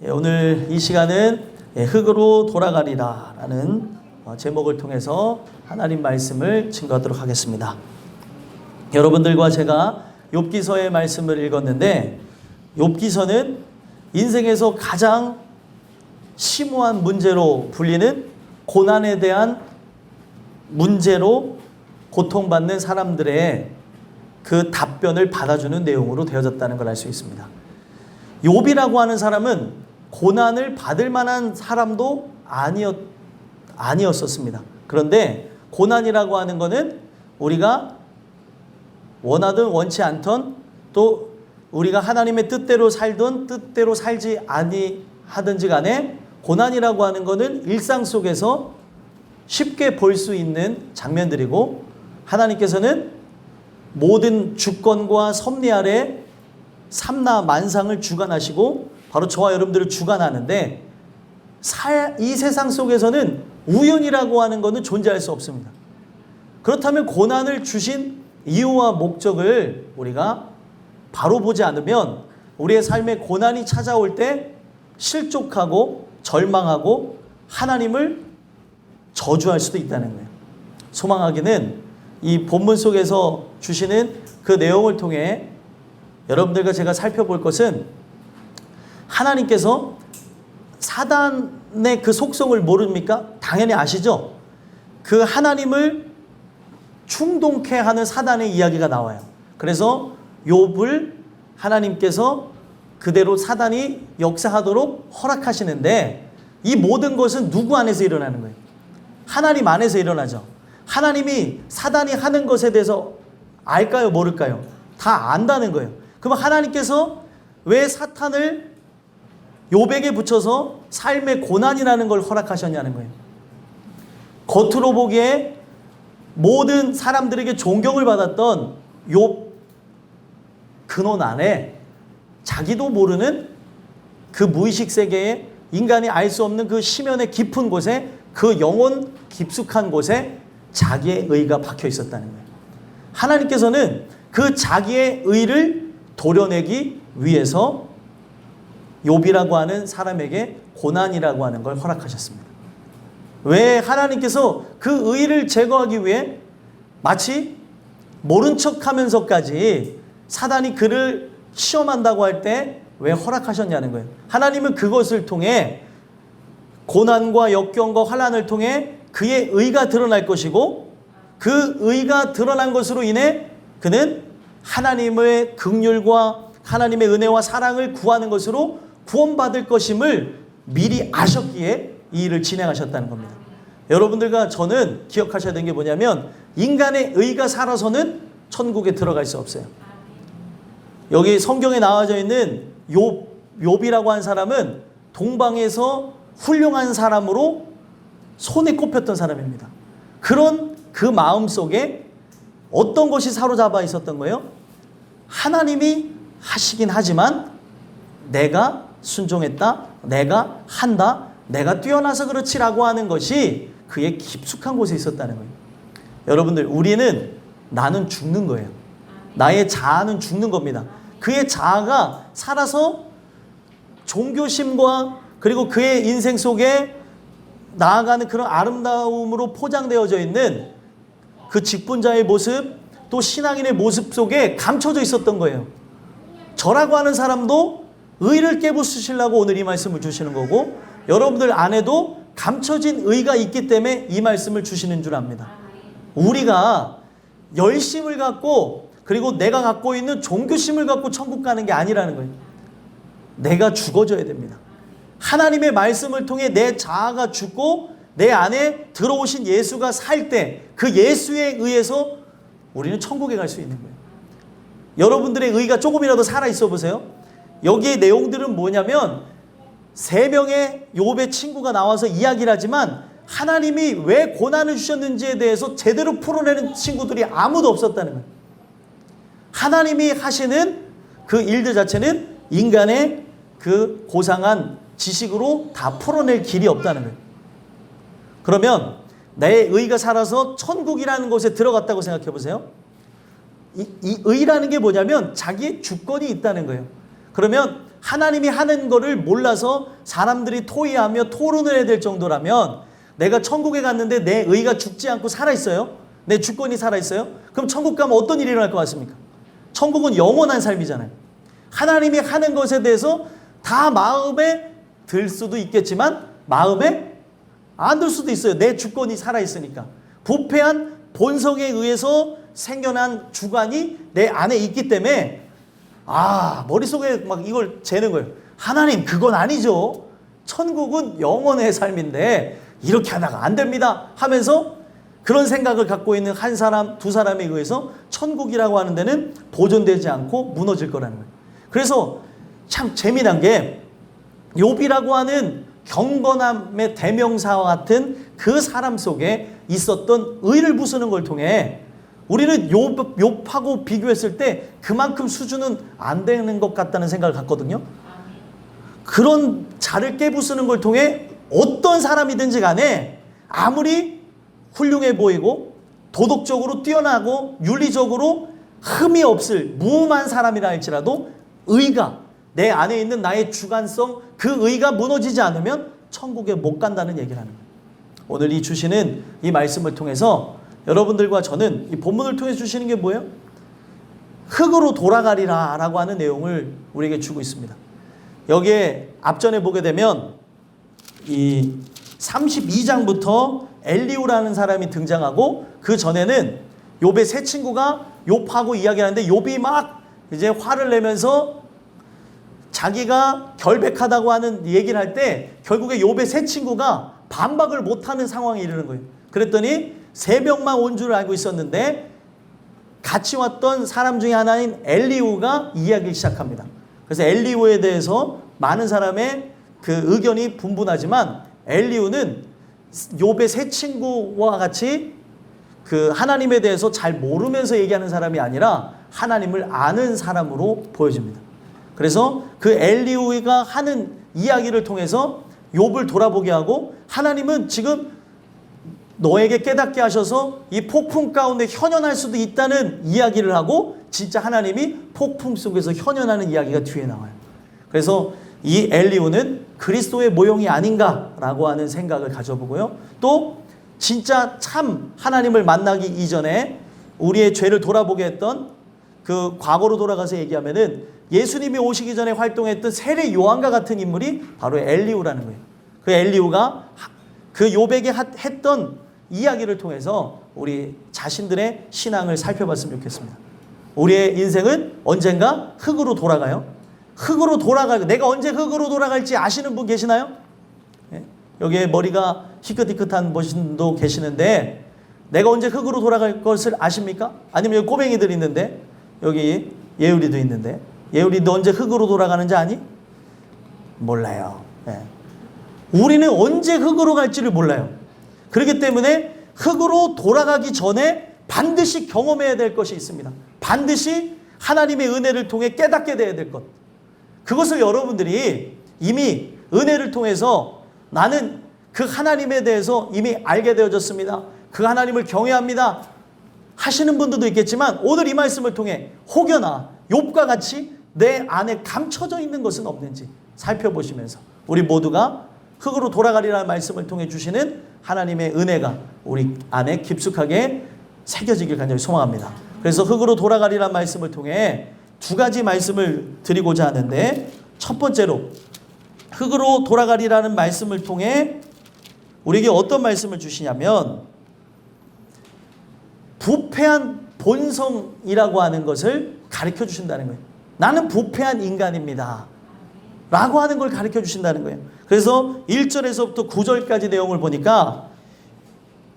오늘 이 시간은 흙으로 돌아가리라 라는 제목을 통해서 하나님 말씀을 증거하도록 하겠습니다. 여러분들과 제가 욥기서의 말씀을 읽었는데, 욥기서는 인생에서 가장 심오한 문제로 불리는 고난에 대한 문제로 고통받는 사람들의 그 답변을 받아주는 내용으로 되어졌다는 걸 알 수 있습니다. 욥이라고 하는 사람은 고난을 받을 만한 사람도 아니었었습니다. 그런데 고난이라고 하는 것은 우리가 원하든 원치 않던, 또 우리가 하나님의 뜻대로 살든 뜻대로 살지 아니하든지 간에 고난이라고 하는 것은 일상 속에서 쉽게 볼 수 있는 장면들이고, 하나님께서는 모든 주권과 섭리 아래 삼나 만상을 주관하시고 바로 저와 여러분들을 주관하는데, 이 세상 속에서는 우연이라고 하는 것은 존재할 수 없습니다. 그렇다면 고난을 주신 이유와 목적을 우리가 바로 보지 않으면 우리의 삶에 고난이 찾아올 때 실족하고 절망하고 하나님을 저주할 수도 있다는 거예요. 소망하기는 이 본문 속에서 주시는 그 내용을 통해 여러분들과 제가 살펴볼 것은, 하나님께서 사단의 그 속성을 모릅니까? 당연히 아시죠? 그 하나님을 충동케 하는 사단의 이야기가 나와요. 그래서 욥을 하나님께서 그대로 사단이 역사하도록 허락하시는데, 이 모든 것은 누구 안에서 일어나는 거예요? 하나님 안에서 일어나죠. 하나님이 사단이 하는 것에 대해서 알까요? 모를까요? 다 안다는 거예요. 그럼 하나님께서 왜 사탄을 욥에게 붙여서 삶의 고난이라는 걸 허락하셨냐는 거예요. 겉으로 보기에 모든 사람들에게 존경을 받았던 욥 근원 안에 자기도 모르는 그 무의식 세계에, 인간이 알 수 없는 그 심연의 깊은 곳에, 그 영혼 깊숙한 곳에 자기의 의가 박혀 있었다는 거예요. 하나님께서는 그 자기의 의를 도려내기 위해서 욥이라고 하는 사람에게 고난이라고 하는 걸 허락하셨습니다. 왜 하나님께서 그 의를 제거하기 위해 마치 모른 척하면서까지 사단이 그를 시험한다고 할 때 왜 허락하셨냐는 거예요. 하나님은 그것을 통해, 고난과 역경과 환난을 통해 그의 의가 드러날 것이고, 그 의가 드러난 것으로 인해 그는 하나님의 긍휼과 하나님의 은혜와 사랑을 구하는 것으로 구원받을 것임을 미리 아셨기에 이 일을 진행하셨다는 겁니다. 여러분들과 저는 기억하셔야 되는 게 뭐냐면, 인간의 의가 살아서는 천국에 들어갈 수 없어요. 여기 성경에 나와져 있는 욥이라고 한 사람은 동방에서 훌륭한 사람으로 손에 꼽혔던 사람입니다. 그런 그 마음 속에 어떤 것이 사로잡아 있었던 거예요? 하나님이 하시긴 하지만 내가 순종했다, 내가 한다, 내가 뛰어나서 그렇지라고 하는 것이 그의 깊숙한 곳에 있었다는 거예요. 여러분들, 우리는, 나는 죽는 거예요. 나의 자아는 죽는 겁니다. 그의 자아가 살아서 종교심과 그리고 그의 인생 속에 나아가는 그런 아름다움으로 포장되어져 있는 그 직분자의 모습, 또 신앙인의 모습 속에 감춰져 있었던 거예요. 저라고 하는 사람도 의를 깨부수시려고 오늘 이 말씀을 주시는 거고, 여러분들 안에도 감춰진 의가 있기 때문에 이 말씀을 주시는 줄 압니다. 우리가 열심을 갖고, 그리고 내가 갖고 있는 종교심을 갖고 천국 가는 게 아니라는 거예요. 내가 죽어져야 됩니다. 하나님의 말씀을 통해 내 자아가 죽고 내 안에 들어오신 예수가 살 때, 그 예수에 의해서 우리는 천국에 갈 수 있는 거예요. 여러분들의 의가 조금이라도 살아있어 보세요. 여기의 내용들은 뭐냐면, 3명의 욥의 친구가 나와서 이야기를 하지만 하나님이 왜 고난을 주셨는지에 대해서 제대로 풀어내는 친구들이 아무도 없었다는 거예요. 하나님이 하시는 그 일들 자체는 인간의 그 고상한 지식으로 다 풀어낼 길이 없다는 거예요. 그러면 내 의가 살아서 천국이라는 곳에 들어갔다고 생각해 보세요. 이 의라는 게 뭐냐면 자기의 주권이 있다는 거예요. 그러면 하나님이 하는 거를 몰라서 사람들이 토의하며 토론을 해야 될 정도라면 내가 천국에 갔는데 내 의가 죽지 않고 살아있어요? 내 주권이 살아있어요? 그럼 천국 가면 어떤 일이 일어날 것 같습니까? 천국은 영원한 삶이잖아요. 하나님이 하는 것에 대해서 다 마음에 들 수도 있겠지만 마음에 안 들 수도 있어요. 내 주권이 살아있으니까. 부패한 본성에 의해서 생겨난 주관이 내 안에 있기 때문에 머릿속에 막 이걸 재는 거예요. 하나님 그건 아니죠. 천국은 영원의 삶인데 이렇게 하다가 안 됩니다 하면서 그런 생각을 갖고 있는 한 사람, 두 사람에 의해서 천국이라고 하는 데는 보존되지 않고 무너질 거라는 거예요. 그래서 참 재미난 게 욥이라고 하는 경건함의 대명사와 같은 그 사람 속에 있었던 의를 부수는 걸 통해 우리는 욥하고 비교했을 때 그만큼 수준은 안 되는 것 같다는 생각을 갖거든요. 그런 자를 깨부수는 걸 통해 어떤 사람이든지 간에 아무리 훌륭해 보이고 도덕적으로 뛰어나고 윤리적으로 흠이 없을 무음한 사람이라 할지라도 의가 내 안에 있는 나의 주관성 그 의가 무너지지 않으면 천국에 못 간다는 얘기를 하는 거예요. 오늘 이 주시는 이 말씀을 통해서 여러분들과 저는 이 본문을 통해 주시는 게 뭐예요? 흙으로 돌아가리라 라고 하는 내용을 우리에게 주고 있습니다. 여기에 앞전에 보게 되면 이 32장부터 엘리후라는 사람이 등장하고 그 전에는 욥의 세 친구가 욥하고 이야기하는데 욥이 막 이제 화를 내면서 자기가 결백하다고 하는 얘기를 할 때 결국에 욥의 세 친구가 반박을 못하는 상황에 이르는 거예요. 그랬더니 3명만 온 줄 알고 있었는데 같이 왔던 사람 중에 하나인 엘리후가 이야기를 시작합니다. 그래서 엘리후에 대해서 많은 사람의 그 의견이 분분하지만 엘리후는 욥의 세 친구와 같이 그 하나님에 대해서 잘 모르면서 얘기하는 사람이 아니라 하나님을 아는 사람으로 보여집니다. 그래서 그 엘리후가 하는 이야기를 통해서 욥을 돌아보게 하고 하나님은 지금 너에게 깨닫게 하셔서 이 폭풍 가운데 현현할 수도 있다는 이야기를 하고 진짜 하나님이 폭풍 속에서 현현하는 이야기가 뒤에 나와요. 그래서 이 엘리후는 그리스도의 모형이 아닌가라고 하는 생각을 가져보고요. 또 진짜 참 하나님을 만나기 이전에 우리의 죄를 돌아보게 했던 그 과거로 돌아가서 얘기하면은 예수님이 오시기 전에 활동했던 세례 요한과 같은 인물이 바로 엘리후라는 거예요. 그 엘리후가 그 욥에게 했던 이야기를 통해서 우리 자신들의 신앙을 살펴봤으면 좋겠습니다. 우리의 인생은 언젠가 흙으로 돌아가요. 흙으로 돌아가고 내가 언제 흙으로 돌아갈지 아시는 분 계시나요? 예? 여기에 머리가 희끗희끗한 분도 계시는데 내가 언제 흙으로 돌아갈 것을 아십니까? 아니면 여기 꼬맹이들 있는데 여기 예울이도 있는데 예울이 너 언제 흙으로 돌아가는지 아니? 몰라요. 예. 우리는 언제 흙으로 갈지를 몰라요. 그렇기 때문에 흙으로 돌아가기 전에 반드시 경험해야 될 것이 있습니다. 반드시 하나님의 은혜를 통해 깨닫게 돼야 될 것. 그것을 여러분들이 이미 은혜를 통해서 나는 그 하나님에 대해서 이미 알게 되어졌습니다. 그 하나님을 경외합니다. 하시는 분들도 있겠지만 오늘 이 말씀을 통해 혹여나 욥과 같이 내 안에 감춰져 있는 것은 없는지 살펴보시면서 우리 모두가 흙으로 돌아가리라는 말씀을 통해 주시는 하나님의 은혜가 우리 안에 깊숙하게 새겨지길 간절히 소망합니다. 그래서 흙으로 돌아가리라는 말씀을 통해 두 가지 말씀을 드리고자 하는데 첫 번째로 흙으로 돌아가리라는 말씀을 통해 우리에게 어떤 말씀을 주시냐면 부패한 본성이라고 하는 것을 가르쳐 주신다는 거예요. 나는 부패한 인간입니다 라고 하는 걸 가르쳐 주신다는 거예요. 그래서 1절에서부터 9절까지 내용을 보니까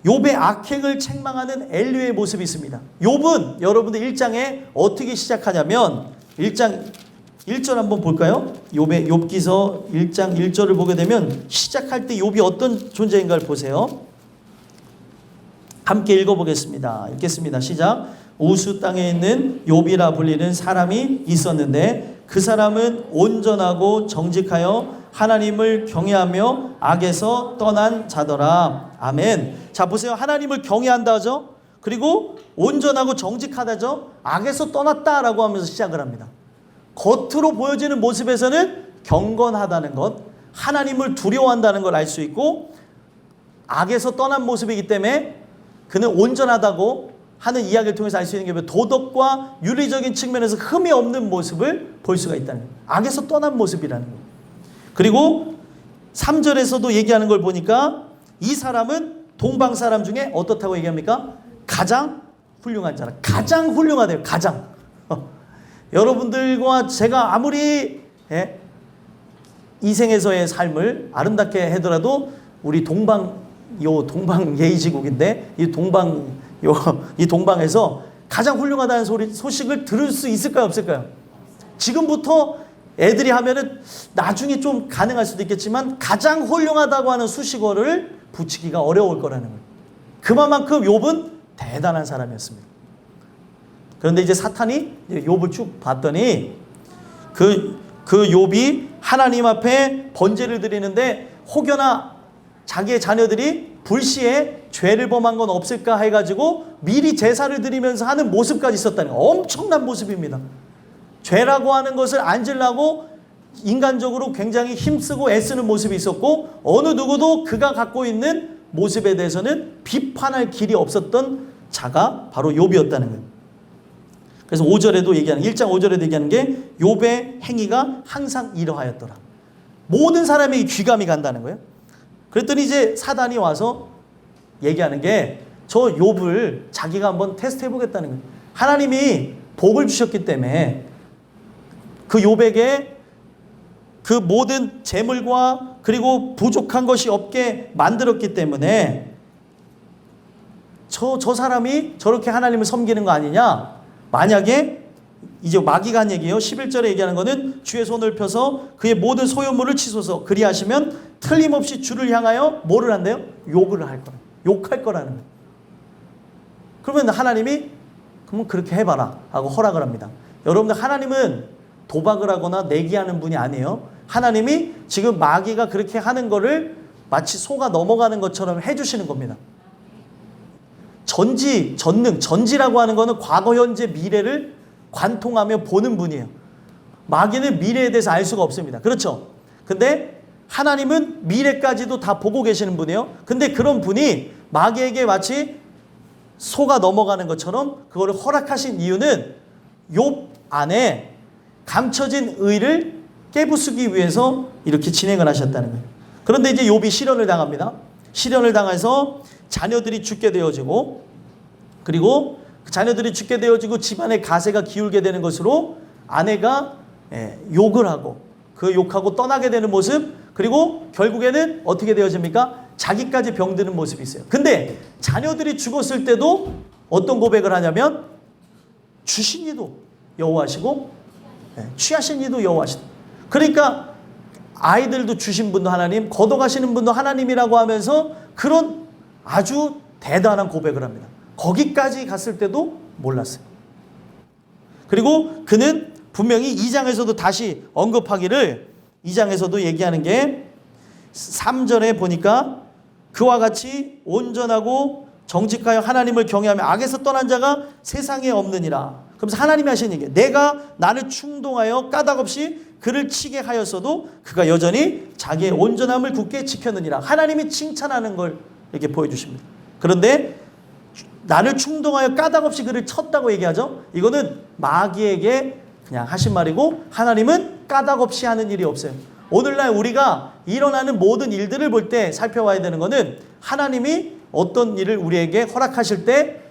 욥의 악행을 책망하는 엘리후의 모습이 있습니다. 욥은 여러분들 1장에 어떻게 시작하냐면 1장 1절 한번 볼까요? 욥기서 1장 1절을 보게 되면 시작할 때 욥이 어떤 존재인가를 보세요. 함께 읽어보겠습니다. 읽겠습니다. 시작. 우수 땅에 있는 욥이라 불리는 사람이 있었는데 그 사람은 온전하고 정직하여 하나님을 경외하며 악에서 떠난 자더라. 아멘. 자 보세요. 하나님을 경외한다죠. 그리고 온전하고 정직하다죠. 악에서 떠났다라고 하면서 시작을 합니다. 겉으로 보여지는 모습에서는 경건하다는 것, 하나님을 두려워한다는 걸 알 수 있고, 악에서 떠난 모습이기 때문에 그는 온전하다고 하는 이야기를 통해서 알 수 있는 게 도덕과 윤리적인 측면에서 흠이 없는 모습을 볼 수가 있다는 거예요. 악에서 떠난 모습이라는 거예요. 그리고 3절에서도 얘기하는 걸 보니까 이 사람은 동방 사람 중에 어떻다고 얘기합니까? 가장 훌륭한 자라. 가장 훌륭하대요. 가장. 여러분들과 제가 아무리 이 생에서의 삶을 아름답게 하더라도 우리 동방 예의지국인데 이 동방에서 가장 훌륭하다는 소식을 들을 수 있을까요, 없을까요? 지금부터 애들이 하면은 나중에 좀 가능할 수도 있겠지만 가장 훌륭하다고 하는 수식어를 붙이기가 어려울 거라는 거예요. 그만큼 욥은 대단한 사람이었습니다. 그런데 이제 사탄이 욥을 쭉 봤더니 그 욥이 하나님 앞에 번제를 드리는데 혹여나 자기의 자녀들이 불시에 죄를 범한 건 없을까 해가지고 미리 제사를 드리면서 하는 모습까지 있었다는 거예요. 엄청난 모습입니다. 죄라고 하는 것을 안지려고 인간적으로 굉장히 힘쓰고 애쓰는 모습이 있었고, 어느 누구도 그가 갖고 있는 모습에 대해서는 비판할 길이 없었던 자가 바로 욥이었다는 거예요. 그래서 5절에도 얘기하는, 1장 5절에도 얘기하는 게 욥의 행위가 항상 이러하였더라. 모든 사람에게 귀감이 간다는 거예요. 그랬더니 이제 사단이 와서 얘기하는 게 저 욥을 자기가 한번 테스트 해보겠다는 거예요. 하나님이 복을 주셨기 때문에 그 욥에게 그 모든 재물과 그리고 부족한 것이 없게 만들었기 때문에 저 사람이 저렇게 하나님을 섬기는 거 아니냐. 만약에 이제 마귀가 한 얘기예요. 11절에 얘기하는 거는 주의 손을 펴서 그의 모든 소유물을 치소서 그리하시면 틀림없이 주를 향하여 뭐를 한대요? 욕을 할 거라. 욕할 거라는 거예요. 그러면 하나님이 그러면 그렇게 해봐라 하고 허락을 합니다. 여러분들, 하나님은 도박을 하거나 내기하는 분이 아니에요. 하나님이 지금 마귀가 그렇게 하는 거를 마치 소가 넘어가는 것처럼 해주시는 겁니다. 전지라고 하는 거는 과거, 현재, 미래를 관통하며 보는 분이에요. 마귀는 미래에 대해서 알 수가 없습니다. 그렇죠? 근데 하나님은 미래까지도 다 보고 계시는 분이에요. 근데 그런 분이 마귀에게 마치 소가 넘어가는 것처럼 그거를 허락하신 이유는 욥 안에 감춰진 의를 깨부수기 위해서 이렇게 진행을 하셨다는 거예요. 그런데 이제 욥이 시련을 당합니다. 시련을 당해서 자녀들이 죽게 되어지고, 그리고 그 자녀들이 죽게 되어지고 집안의 가세가 기울게 되는 것으로 아내가 욕을 하고 그 욕하고 떠나게 되는 모습, 그리고 결국에는 어떻게 되어집니까? 자기까지 병드는 모습이 있어요. 근데 자녀들이 죽었을 때도 어떤 고백을 하냐면 주신 이도 여호와시고 취하신 이도 여호와시다. 그러니까 아이들도 주신 분도 하나님, 걷어가시는 분도 하나님이라고 하면서 그런 아주 대단한 고백을 합니다. 거기까지 갔을 때도 몰랐어요. 그리고 그는 분명히 2장에서도 다시 언급하기를, 2장에서도 얘기하는 게 3절에 보니까 그와 같이 온전하고 정직하여 하나님을 경외하며 악에서 떠난 자가 세상에 없느니라. 그러면서 하나님이 하신 얘기예요. 내가 나를 충동하여 까닭없이 그를 치게 하였어도 그가 여전히 자기의 온전함을 굳게 지켰느니라. 하나님이 칭찬하는 걸 이렇게 보여주십니다. 그런데 나를 충동하여 까닭없이 그를 쳤다고 얘기하죠. 이거는 마귀에게 그냥 하신 말이고, 하나님은 까닭없이 하는 일이 없어요. 오늘날 우리가 일어나는 모든 일들을 볼 때 살펴봐야 되는 것은 하나님이 어떤 일을 우리에게 허락하실 때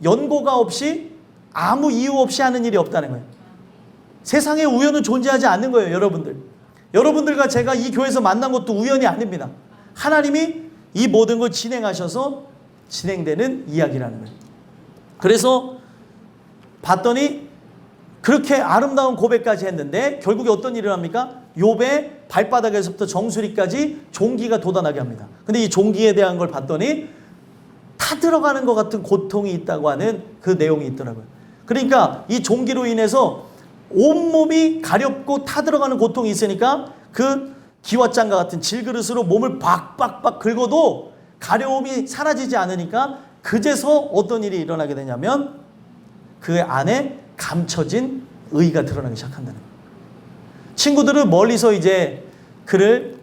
연고가 없이 아무 이유 없이 하는 일이 없다는 거예요. 세상에 우연은 존재하지 않는 거예요, 여러분들. 여러분들과 제가 이 교회에서 만난 것도 우연이 아닙니다. 하나님이 이 모든 걸 진행하셔서 진행되는 이야기라는 거예요. 그래서 봤더니 그렇게 아름다운 고백까지 했는데 결국에 어떤 일을 합니까? 욥의 발바닥에서부터 정수리까지 종기가 돋아나게 합니다. 근데 이 종기에 대한 걸 봤더니 타들어가는 것 같은 고통이 있다고 하는 그 내용이 있더라고요. 그러니까 이 종기로 인해서 온몸이 가렵고 타들어가는 고통이 있으니까 그 기왓장과 같은 질그릇으로 몸을 박박박 긁어도 가려움이 사라지지 않으니까 그제서 어떤 일이 일어나게 되냐면 그 안에 감춰진 의가 드러나기 시작한다는 거예요. 친구들은 멀리서 이제 그를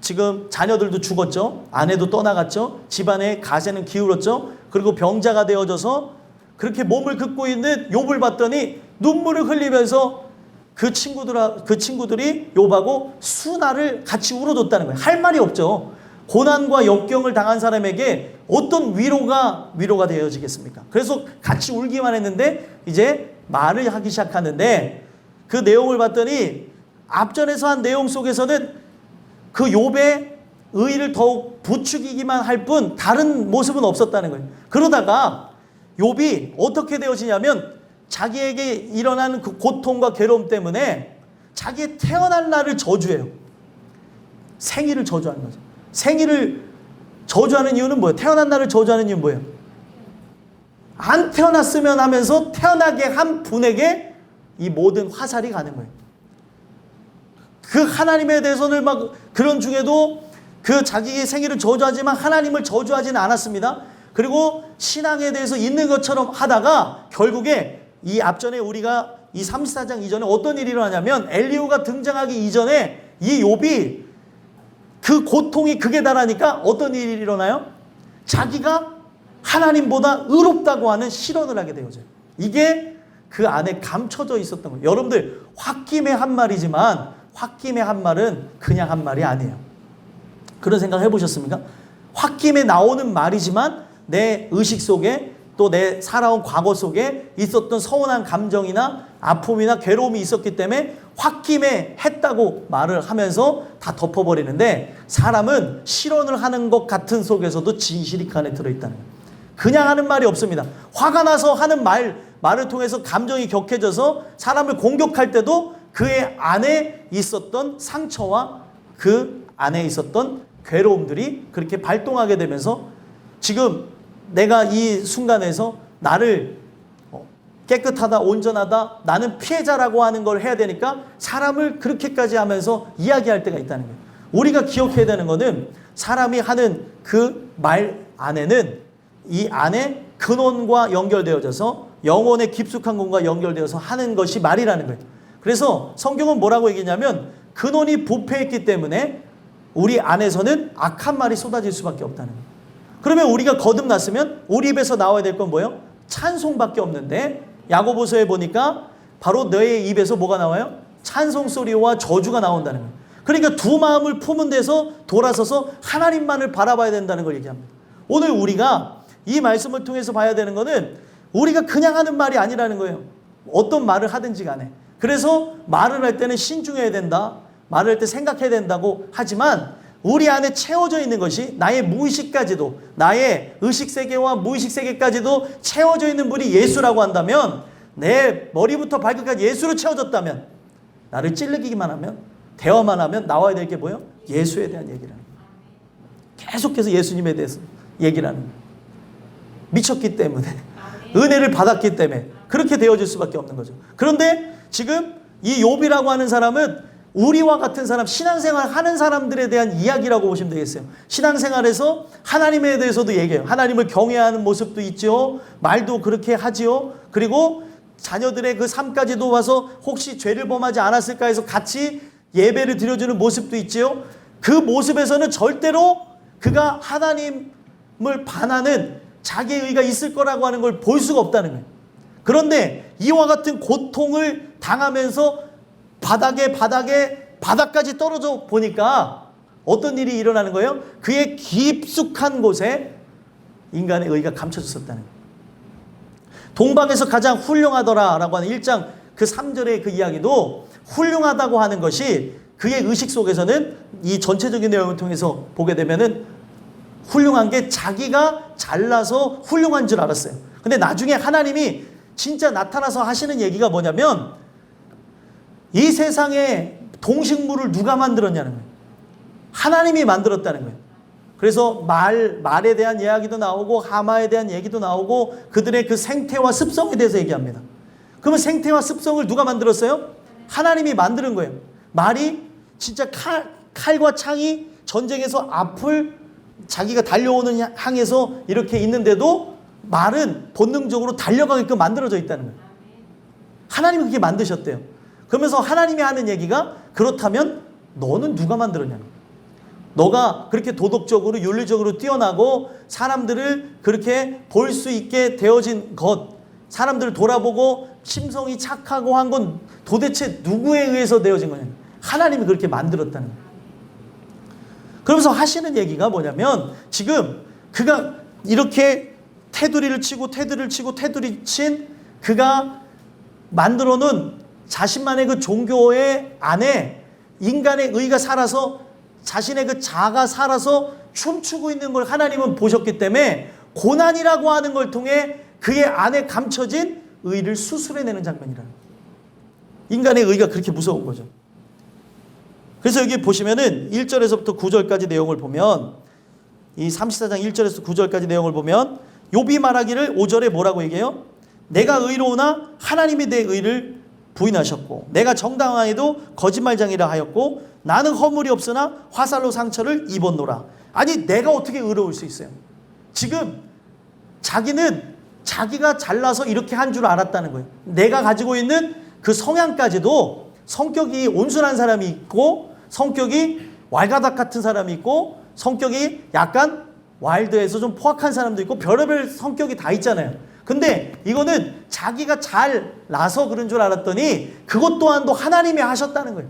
지금 자녀들도 죽었죠. 아내도 떠나갔죠. 집안에 가세는 기울었죠. 그리고 병자가 되어져서 그렇게 몸을 긋고 있는 욥을 봤더니 눈물을 흘리면서 그 친구들이 욥하고 수나를 같이 울어줬다는 거예요. 할 말이 없죠. 고난과 역경을 당한 사람에게 어떤 위로가 되어지겠습니까? 그래서 같이 울기만 했는데 이제 말을 하기 시작하는데 그 내용을 봤더니 앞전에서 한 내용 속에서는 그 욥의 의의를 더욱 부추기기만 할 뿐 다른 모습은 없었다는 거예요. 그러다가 욥이 어떻게 되어지냐면 자기에게 일어나는 그 고통과 괴로움 때문에 자기의 태어난 날을 저주해요. 생일을 저주하는 거죠. 생일을 저주하는 이유는 뭐예요? 태어난 날을 저주하는 이유는 뭐예요? 안 태어났으면 하면서 태어나게 한 분에게 이 모든 화살이 가는 거예요. 그 하나님에 대해서는 막 그런 중에도 그 자기의 생일을 저주하지만 하나님을 저주하지는 않았습니다. 그리고 신앙에 대해서 있는 것처럼 하다가 결국에 이 앞전에 우리가 이 34장 이전에 어떤 일이 일어나냐면 엘리후가 등장하기 이전에 이 욥이 그 고통이 극에 달하니까 어떤 일이 일어나요? 자기가 하나님보다 의롭다고 하는 실언을 하게 되어져요. 이게 그 안에 감춰져 있었던 거예요. 여러분들 홧김에 한 말이지만 홧김에 한 말은 그냥 한 말이 아니에요. 그런 생각 해보셨습니까? 홧김에 나오는 말이지만 내 의식 속에 또 내 살아온 과거 속에 있었던 서운한 감정이나 아픔이나 괴로움이 있었기 때문에 홧김에 했다고 말을 하면서 다 덮어버리는데 사람은 실언을 하는 것 같은 속에서도 진실이 그 안에 들어있다는 거예요. 그냥 하는 말이 없습니다. 화가 나서 하는 말을 통해서 감정이 격해져서 사람을 공격할 때도 그의 안에 있었던 상처와 그 안에 있었던 괴로움들이 그렇게 발동하게 되면서 지금 내가 이 순간에서 나를 깨끗하다, 온전하다, 나는 피해자라고 하는 걸 해야 되니까 사람을 그렇게까지 하면서 이야기할 때가 있다는 거예요. 우리가 기억해야 되는 거는 사람이 하는 그 말 안에는 이 안에 근원과 연결되어져서 영혼의 깊숙한 곳과 연결되어서 하는 것이 말이라는 거예요. 그래서 성경은 뭐라고 얘기냐면 근원이 부패했기 때문에 우리 안에서는 악한 말이 쏟아질 수밖에 없다는 거예요. 그러면 우리가 거듭났으면 우리 입에서 나와야 될 건 뭐예요? 찬송밖에 없는데 야고보서에 보니까 바로 너의 입에서 뭐가 나와요? 찬송 소리와 저주가 나온다는 거예요. 그러니까 두 마음을 품은 데서 돌아서서 하나님만을 바라봐야 된다는 걸 얘기합니다. 오늘 우리가 이 말씀을 통해서 봐야 되는 거는 우리가 그냥 하는 말이 아니라는 거예요. 어떤 말을 하든지 간에. 그래서 말을 할 때는 신중해야 된다. 말을 할 때 생각해야 된다고 하지만 우리 안에 채워져 있는 것이 나의 무의식까지도 나의 의식세계와 무의식세계까지도 채워져 있는 분이 예수라고 한다면 내 머리부터 발끝까지 예수로 채워졌다면 나를 찔르기만 하면 대화만 하면 나와야 될 게 뭐예요? 예수에 대한 얘기라는 거예요. 계속해서 예수님에 대해서 얘기를 하는 거예요. 미쳤기 때문에 은혜를 받았기 때문에 그렇게 되어질 수밖에 없는 거죠. 그런데 지금 이 욥이라고 하는 사람은 우리와 같은 사람, 신앙생활 하는 사람들에 대한 이야기라고 보시면 되겠어요. 신앙생활에서 하나님에 대해서도 얘기해요. 하나님을 경외하는 모습도 있죠. 말도 그렇게 하지요. 그리고 자녀들의 그 삶까지도 와서 혹시 죄를 범하지 않았을까 해서 같이 예배를 드려주는 모습도 있지요. 그 모습에서는 절대로 그가 하나님을 반하는 자기의 의가 있을 거라고 하는 걸 볼 수가 없다는 거예요. 그런데 이와 같은 고통을 당하면서 바닥까지 떨어져 보니까 어떤 일이 일어나는 거예요? 그의 깊숙한 곳에 인간의 의가 감춰졌었다는 거예요. 동방에서 가장 훌륭하더라라고 하는 1장 그 3절의 그 이야기도 훌륭하다고 하는 것이 그의 의식 속에서는 이 전체적인 내용을 통해서 보게 되면은 훌륭한 게 자기가 잘나서 훌륭한 줄 알았어요. 근데 나중에 하나님이 진짜 나타나서 하시는 얘기가 뭐냐면 이 세상에 동식물을 누가 만들었냐는 거예요. 하나님이 만들었다는 거예요. 그래서 말에 대한 이야기도 나오고 하마에 대한 얘기도 나오고 그들의 그 생태와 습성에 대해서 얘기합니다. 그러면 생태와 습성을 누가 만들었어요? 하나님이 만드는 거예요. 말이 진짜 칼과 창이 전쟁에서 앞을 자기가 달려오는 향해서 이렇게 있는데도 말은 본능적으로 달려가게끔 만들어져 있다는 거예요. 하나님이 그렇게 만드셨대요. 그러면서 하나님이 하는 얘기가 그렇다면 너는 누가 만들었냐는 거예요. 너가 그렇게 도덕적으로 윤리적으로 뛰어나고 사람들을 그렇게 볼 수 있게 되어진 것, 사람들을 돌아보고 심성이 착하고 한 건 도대체 누구에 의해서 되어진 거냐. 하나님이 그렇게 만들었다는 거예요. 그러면서 하시는 얘기가 뭐냐면 지금 그가 이렇게 테두리를 치고 테두리 친 그가 만들어 놓은 자신만의 그 종교의 안에 인간의 의가 살아서 자신의 그 자아가 살아서 춤추고 있는 걸 하나님은 보셨기 때문에 고난이라고 하는 걸 통해 그의 안에 감춰진 의를 수술해내는 장면이라는 거예요. 인간의 의가 그렇게 무서운 거죠. 그래서 여기 보시면은 1절에서부터 9절까지 내용을 보면 이 34장 1절에서 9절까지 내용을 보면 욥이 말하기를 5절에 뭐라고 얘기해요? 내가 의로우나 하나님이 내 의를 부인하셨고 내가 정당하여도 거짓말장이라 하였고 나는 허물이 없으나 화살로 상처를 입었노라. 아니 내가 어떻게 의로울 수 있어요? 지금 자기는 자기가 잘나서 이렇게 한 줄 알았다는 거예요. 내가 가지고 있는 그 성향까지도 성격이 온순한 사람이 있고 성격이 왈가닥 같은 사람이 있고 성격이 약간 와일드해서 좀 포악한 사람도 있고 별의별 성격이 다 있잖아요. 근데 이거는 자기가 잘 나서 그런 줄 알았더니 그것 또한도 하나님이 하셨다는 거예요.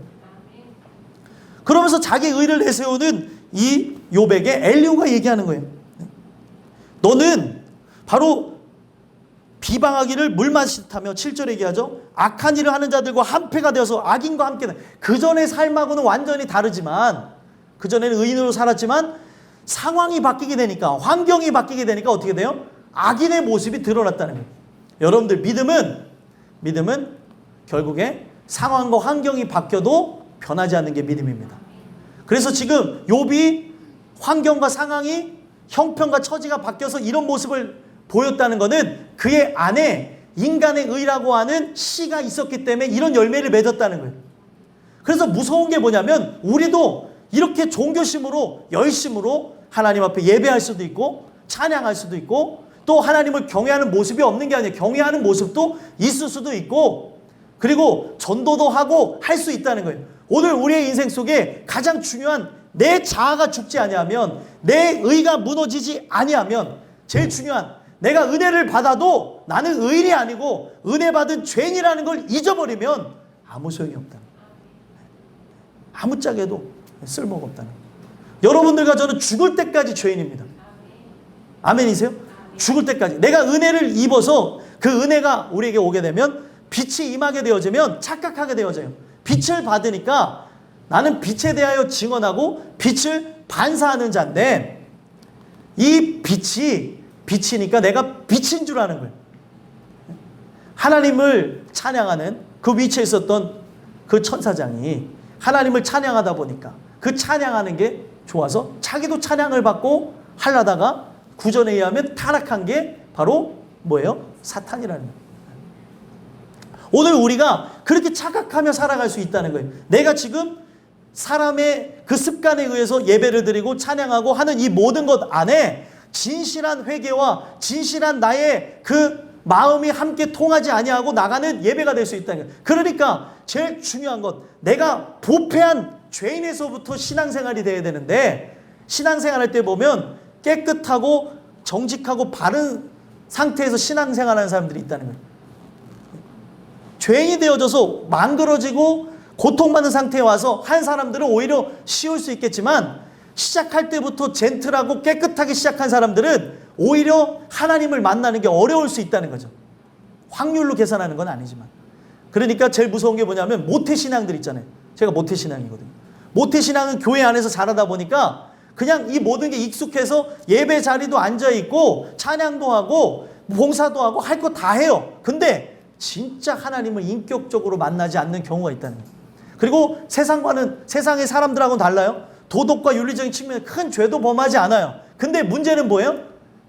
그러면서 자기 의를 내세우는 이 욥에게 엘리후가 얘기하는 거예요. 너는 바로 비방하기를 물마시타며 7절에 얘기하죠. 악한 일을 하는 자들과 한패가 되어서 악인과 함께 그 전의 삶하고는 완전히 다르지만 그전에는 의인으로 살았지만 상황이 바뀌게 되니까 환경이 바뀌게 되니까 어떻게 돼요? 악인의 모습이 드러났다는 거예요. 여러분들 믿음은 결국에 상황과 환경이 바뀌어도 변하지 않는 게 믿음입니다. 그래서 지금 욥이 환경과 상황이 형편과 처지가 바뀌어서 이런 모습을 보였다는 것은 그의 안에 인간의 의라고 하는 씨가 있었기 때문에 이런 열매를 맺었다는 거예요. 그래서 무서운 게 뭐냐면 우리도 이렇게 종교심으로 열심으로 하나님 앞에 예배할 수도 있고 찬양할 수도 있고 또 하나님을 경외하는 모습이 없는 게 아니에요. 경외하는 모습도 있을 수도 있고 그리고 전도도 하고 할 수 있다는 거예요. 오늘 우리의 인생 속에 가장 중요한 내 자아가 죽지 아니하면 내 의가 무너지지 아니하면 제일 중요한 내가 은혜를 받아도 나는 의인이 아니고 은혜 받은 죄인이라는 걸 잊어버리면 아무 소용이 없다. 아무짝에도 쓸모가 없다는 거예요. 여러분들과 저는 죽을 때까지 죄인입니다. 아멘이세요? 죽을 때까지. 내가 은혜를 입어서 그 은혜가 우리에게 오게 되면 빛이 임하게 되어지면 착각하게 되어져요. 빛을 받으니까 나는 빛에 대하여 증언하고 빛을 반사하는 자인데 이 빛이니까 내가 빛인 줄 아는 거예요. 하나님을 찬양하는 그 위치에 있었던 그 천사장이 하나님을 찬양하다 보니까 그 찬양하는 게 좋아서 자기도 찬양을 받고 하려다가 구전에 의하면 타락한 게 바로 뭐예요? 사탄이라는 거예요. 오늘 우리가 그렇게 착각하며 살아갈 수 있다는 거예요. 내가 지금 사람의 그 습관에 의해서 예배를 드리고 찬양하고 하는 이 모든 것 안에 진실한 회개와 진실한 나의 그 마음이 함께 통하지 아니하고 나가는 예배가 될 수 있다는 거예요. 그러니까 제일 중요한 것, 내가 부패한 죄인에서부터 신앙생활이 돼야 되는데 신앙생활할 때 보면 깨끗하고 정직하고 바른 상태에서 신앙생활하는 사람들이 있다는 거예요. 죄인이 되어져서 망그러지고 고통받는 상태에 와서 한 사람들은 오히려 쉬울 수 있겠지만 시작할 때부터 젠틀하고 깨끗하게 시작한 사람들은 오히려 하나님을 만나는 게 어려울 수 있다는 거죠. 확률로 계산하는 건 아니지만. 그러니까 제일 무서운 게 뭐냐면 모태신앙들 있잖아요. 제가 모태신앙이거든요. 모태신앙은 교회 안에서 자라다 보니까 그냥 이 모든 게 익숙해서 예배 자리도 앉아있고 찬양도 하고 봉사도 하고 할 거 다 해요. 근데 진짜 하나님을 인격적으로 만나지 않는 경우가 있다는 거예요. 그리고 세상의 사람들하고는 달라요. 도덕과 윤리적인 측면에 큰 죄도 범하지 않아요. 근데 문제는 뭐예요?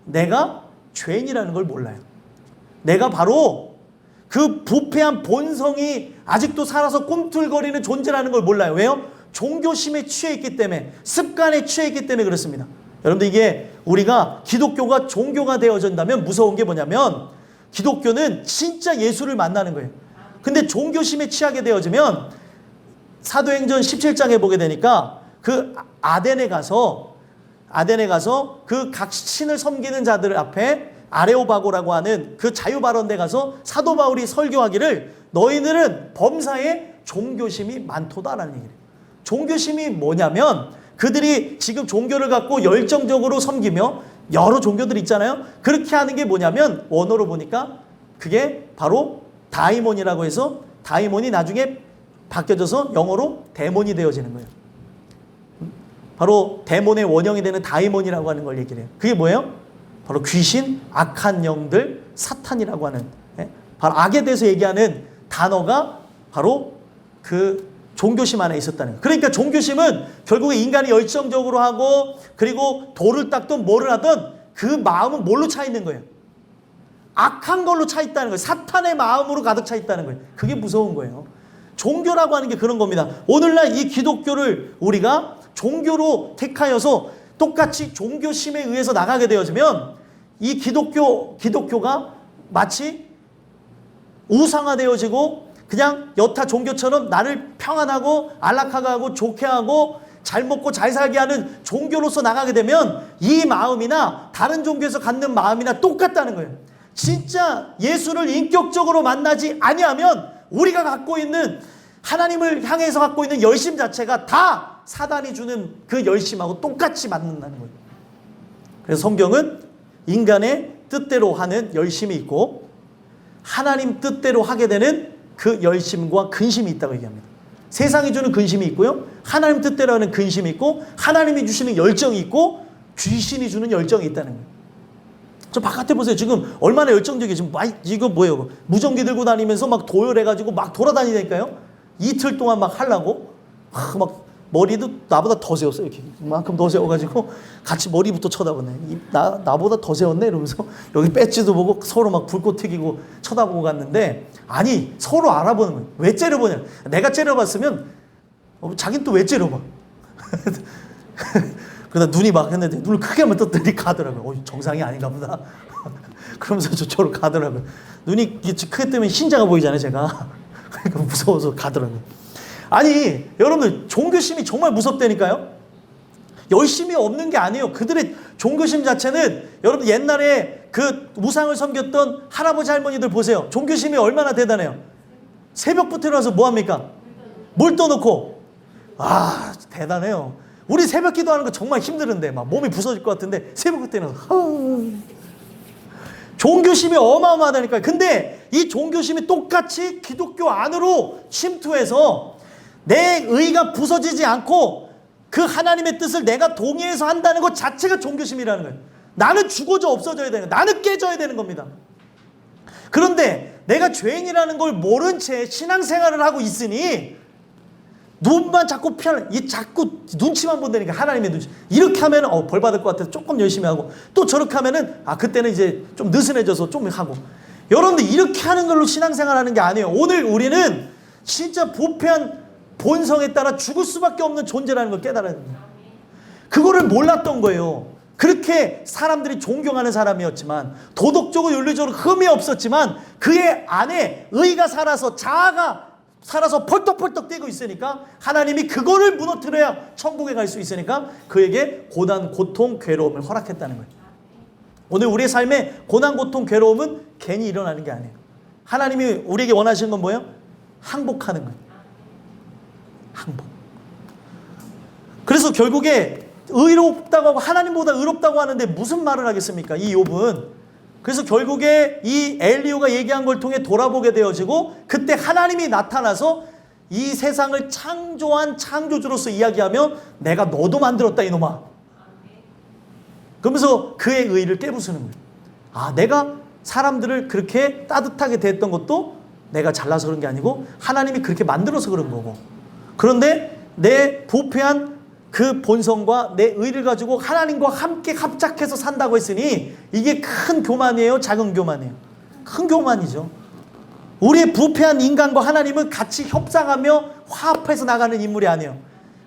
내가 죄인이라는 걸 몰라요. 내가 바로 그 부패한 본성이 아직도 살아서 꿈틀거리는 존재라는 걸 몰라요. 왜요? 종교심에 취해 있기 때문에, 습관에 취해 있기 때문에 그렇습니다. 여러분들 이게 우리가 기독교가 종교가 되어진다면 무서운 게 뭐냐면 기독교는 진짜 예수를 만나는 거예요. 근데 종교심에 취하게 되어지면 사도행전 17장에 보게 되니까 그 아덴에 가서 그 각 신을 섬기는 자들 앞에 아레오바고라고 하는 그 자유발언대 가서 사도 바울이 설교하기를 너희들은 범사에 종교심이 많도다라는 얘기를 해요. 종교심이 뭐냐면 그들이 지금 종교를 갖고 열정적으로 섬기며 여러 종교들 있잖아요. 그렇게 하는 게 뭐냐면 원어로 보니까 그게 바로 다이몬이라고 해서 다이몬이 나중에 바뀌어져서 영어로 데몬이 되어지는 거예요. 바로 데몬의 원형이 되는 다이몬이라고 하는 걸 얘기를 해요. 그게 뭐예요? 바로 귀신, 악한 영들, 사탄이라고 하는, 바로 악에 대해서 얘기하는 단어가 바로 그 종교심 안에 있었다는 거예요. 그러니까 종교심은 결국에 인간이 열정적으로 하고 그리고 돌을 닦든 뭐를 하든 그 마음은 뭘로 차 있는 거예요? 악한 걸로 차 있다는 거예요. 사탄의 마음으로 가득 차 있다는 거예요. 그게 무서운 거예요. 종교라고 하는 게 그런 겁니다. 오늘날 이 기독교를 우리가 종교로 택하여서 똑같이 종교심에 의해서 나가게 되어지면 이 기독교가 마치 우상화되어지고 그냥 여타 종교처럼 나를 평안하고 안락하게 하고 좋게 하고 잘 먹고 잘 살게 하는 종교로서 나가게 되면 이 마음이나 다른 종교에서 갖는 마음이나 똑같다는 거예요. 진짜 예수를 인격적으로 만나지 아니하면 우리가 갖고 있는 하나님을 향해서 갖고 있는 열심 자체가 다 사단이 주는 그 열심하고 똑같이 맞는다는 거예요. 그래서 성경은 인간의 뜻대로 하는 열심이 있고 하나님 뜻대로 하게 되는 그 열심과 근심이 있다고 얘기합니다. 세상이 주는 근심이 있고요. 하나님 뜻대로 하는 근심이 있고 하나님이 주시는 열정이 있고 귀신이 주는 열정이 있다는 거예요. 저 바깥에 보세요. 지금 얼마나 열정적이에요. 지금 이거 뭐예요? 무전기 들고 다니면서 막 도열해가지고 막 돌아다니니까요. 이틀 동안 막 하려고 막 머리도 나보다 더 세웠어요. 이렇게 이만큼 더 세워가지고 같이 머리부터 쳐다보네. 나보다 더 세웠네 이러면서 여기 배지도 보고 서로 막 불꽃 튀기고 쳐다보고 갔는데 아니 서로 알아보는 거예요. 왜 째려보냐. 내가 째려봤으면 자긴 또 왜 째려봐. 그러다 눈이 막 했는데 눈을 크게 한번 떴더니 가더라고요. 정상이 아닌가 보다. 그러면서 저쪽으로 가더라고요. 눈이 크게 뜨면 흰자가 보이잖아요 제가. 그러니까 무서워서 가더라고요. 아니 여러분들 종교심이 정말 무섭다니까요. 열심이 없는 게 아니에요. 그들의 종교심 자체는 여러분 옛날에 그 우상을 섬겼던 할아버지 할머니들 보세요. 종교심이 얼마나 대단해요. 새벽부터 일어나서 뭐합니까? 물 떠놓고. 아 대단해요. 우리 새벽 기도하는 거 정말 힘드는데 막 몸이 부서질 것 같은데 새벽부터 일어나서 종교심이 어마어마하다니까요. 근데 이 종교심이 똑같이 기독교 안으로 침투해서 내 의가 부서지지 않고 그 하나님의 뜻을 내가 동의해서 한다는 것 자체가 종교심이라는 거예요. 나는 죽어져 없어져야 되는 거예요. 나는 깨져야 되는 겁니다. 그런데 내가 죄인이라는 걸 모른 채 신앙생활을 하고 있으니 눈만 자꾸 자꾸 눈치만 본다니까. 하나님의 눈치. 이렇게 하면 벌 받을 것 같아서 조금 열심히 하고 또 저렇게 하면은 그때는 이제 좀 느슨해져서 좀 하고. 여러분들 이렇게 하는 걸로 신앙생활 하는 게 아니에요. 오늘 우리는 진짜 부패한 본성에 따라 죽을 수밖에 없는 존재라는 걸 깨달아야 됩니다. 그거를 몰랐던 거예요. 그렇게 사람들이 존경하는 사람이었지만 도덕적으로 윤리적으로 흠이 없었지만 그의 안에 의가 살아서 자아가 살아서 펄떡펄떡 뛰고 있으니까 하나님이 그거를 무너뜨려야 천국에 갈 수 있으니까 그에게 고난, 고통, 괴로움을 허락했다는 거예요. 오늘 우리의 삶에 고난, 고통, 괴로움은 괜히 일어나는 게 아니에요. 하나님이 우리에게 원하시는 건 뭐예요? 항복하는 거예요. 항복. 그래서 결국에 의롭다고 하고 하나님보다 의롭다고 하는데 무슨 말을 하겠습니까? 이 욥은. 그래서 결국에 이 엘리후가 얘기한 걸 통해 돌아보게 되어지고 그때 하나님이 나타나서 이 세상을 창조한 창조주로서 이야기하며 내가 너도 만들었다 이놈아. 그러면서 그의 의의를 깨부수는 거예요. 내가 사람들을 그렇게 따뜻하게 대했던 것도 내가 잘나서 그런 게 아니고 하나님이 그렇게 만들어서 그런 거고. 그런데 내 부패한 그 본성과 내 의를 가지고 하나님과 함께 합작해서 산다고 했으니 이게 큰 교만이에요? 작은 교만이에요? 큰 교만이죠. 우리의 부패한 인간과 하나님은 같이 협상하며 화합해서 나가는 인물이 아니에요.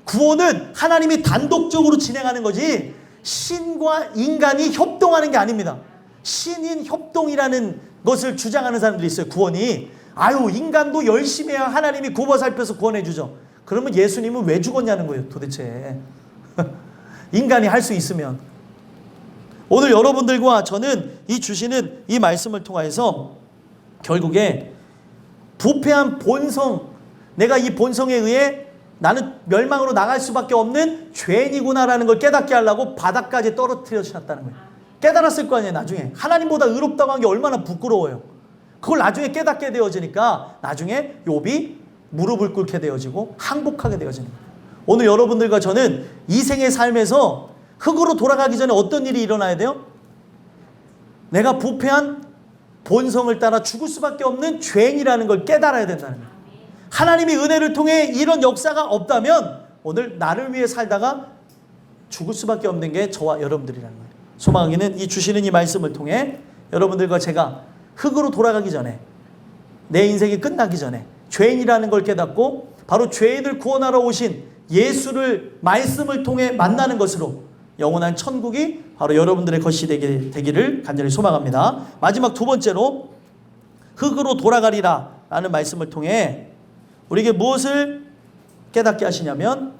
구원은 하나님이 단독적으로 진행하는 거지 신과 인간이 협동하는 게 아닙니다. 신인 협동이라는 것을 주장하는 사람들이 있어요. 구원이. 인간도 열심히 해야 하나님이 굽어 살펴서 구원해 주죠. 그러면 예수님은 왜 죽었냐는 거예요, 도대체. 인간이 할 수 있으면. 오늘 여러분들과 저는 이 주시는 이 말씀을 통해서 결국에 부패한 본성, 내가 이 본성에 의해 나는 멸망으로 나갈 수밖에 없는 죄인이구나라는 걸 깨닫게 하려고 바닥까지 떨어뜨려주셨다는 거예요. 깨달았을 거 아니에요, 나중에. 하나님보다 의롭다고 한 게 얼마나 부끄러워요. 그걸 나중에 깨닫게 되어지니까 나중에 욥이 무릎을 꿇게 되어지고 항복하게 되어지는 거예요. 오늘 여러분들과 저는 이 생의 삶에서 흙으로 돌아가기 전에 어떤 일이 일어나야 돼요? 내가 부패한 본성을 따라 죽을 수밖에 없는 죄인이라는 걸 깨달아야 된다는 거예요. 하나님이 은혜를 통해 이런 역사가 없다면 오늘 나를 위해 살다가 죽을 수밖에 없는 게 저와 여러분들이라는 거예요. 소망하기는 이 주시는 이 말씀을 통해 여러분들과 제가 흙으로 돌아가기 전에, 내 인생이 끝나기 전에 죄인이라는 걸 깨닫고 바로 죄인을 구원하러 오신 예수를 말씀을 통해 만나는 것으로 영원한 천국이 바로 여러분들의 것이 되기를 간절히 소망합니다. 마지막 두 번째로 흙으로 돌아가리라 라는 말씀을 통해 우리에게 무엇을 깨닫게 하시냐면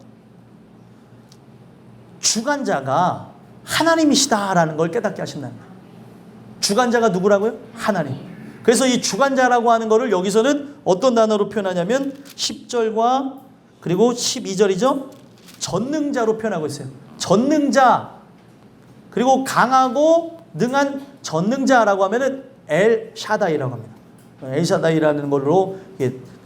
주관자가 하나님이시다라는 걸 깨닫게 하신다는 거예요. 주관자가 누구라고요? 하나님. 그래서 이 주관자라고 하는 거를 여기서는 어떤 단어로 표현하냐면 10절과 그리고 12절이죠. 전능자로 표현하고 있어요. 전능자, 그리고 강하고 능한 전능자라고 하면은 엘 샤다이라고 합니다. 엘 샤다이라는 걸로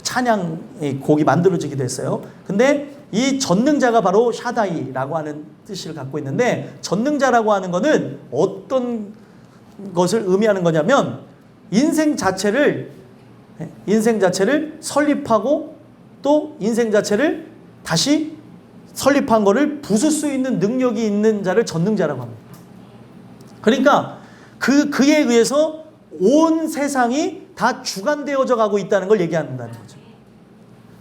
찬양 곡이 만들어지기도 했어요. 근데 이 전능자가 바로 샤다이라고 하는 뜻을 갖고 있는데, 전능자라고 하는 거는 어떤 것을 의미하는 거냐면 인생 자체를 설립하고 또 인생 자체를 다시 설립한 거를 부술 수 있는 능력이 있는 자를 전능자라고 합니다. 그러니까 그에 의해서 온 세상이 다 주관되어져 가고 있다는 걸 얘기한다는 거죠.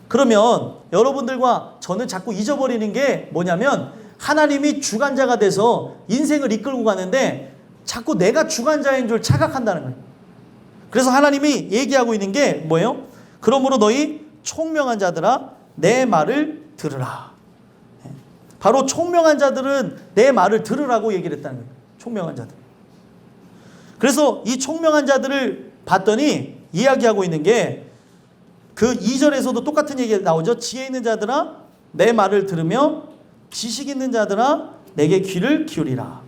그러면 여러분들과 저는 자꾸 잊어버리는 게 뭐냐면 하나님이 주관자가 돼서 인생을 이끌고 가는데 자꾸 내가 주관자인 줄 착각한다는 거예요. 그래서 하나님이 얘기하고 있는 게 뭐예요? 그러므로 너희 총명한 자들아 내 말을 들으라. 바로 총명한 자들은 내 말을 들으라고 얘기를 했다는 거예요. 총명한 자들. 그래서 이 총명한 자들을 봤더니 이야기하고 있는 게 그 2절에서도 똑같은 얘기가 나오죠. 지혜 있는 자들아 내 말을 들으며 지식 있는 자들아 내게 귀를 기울이라.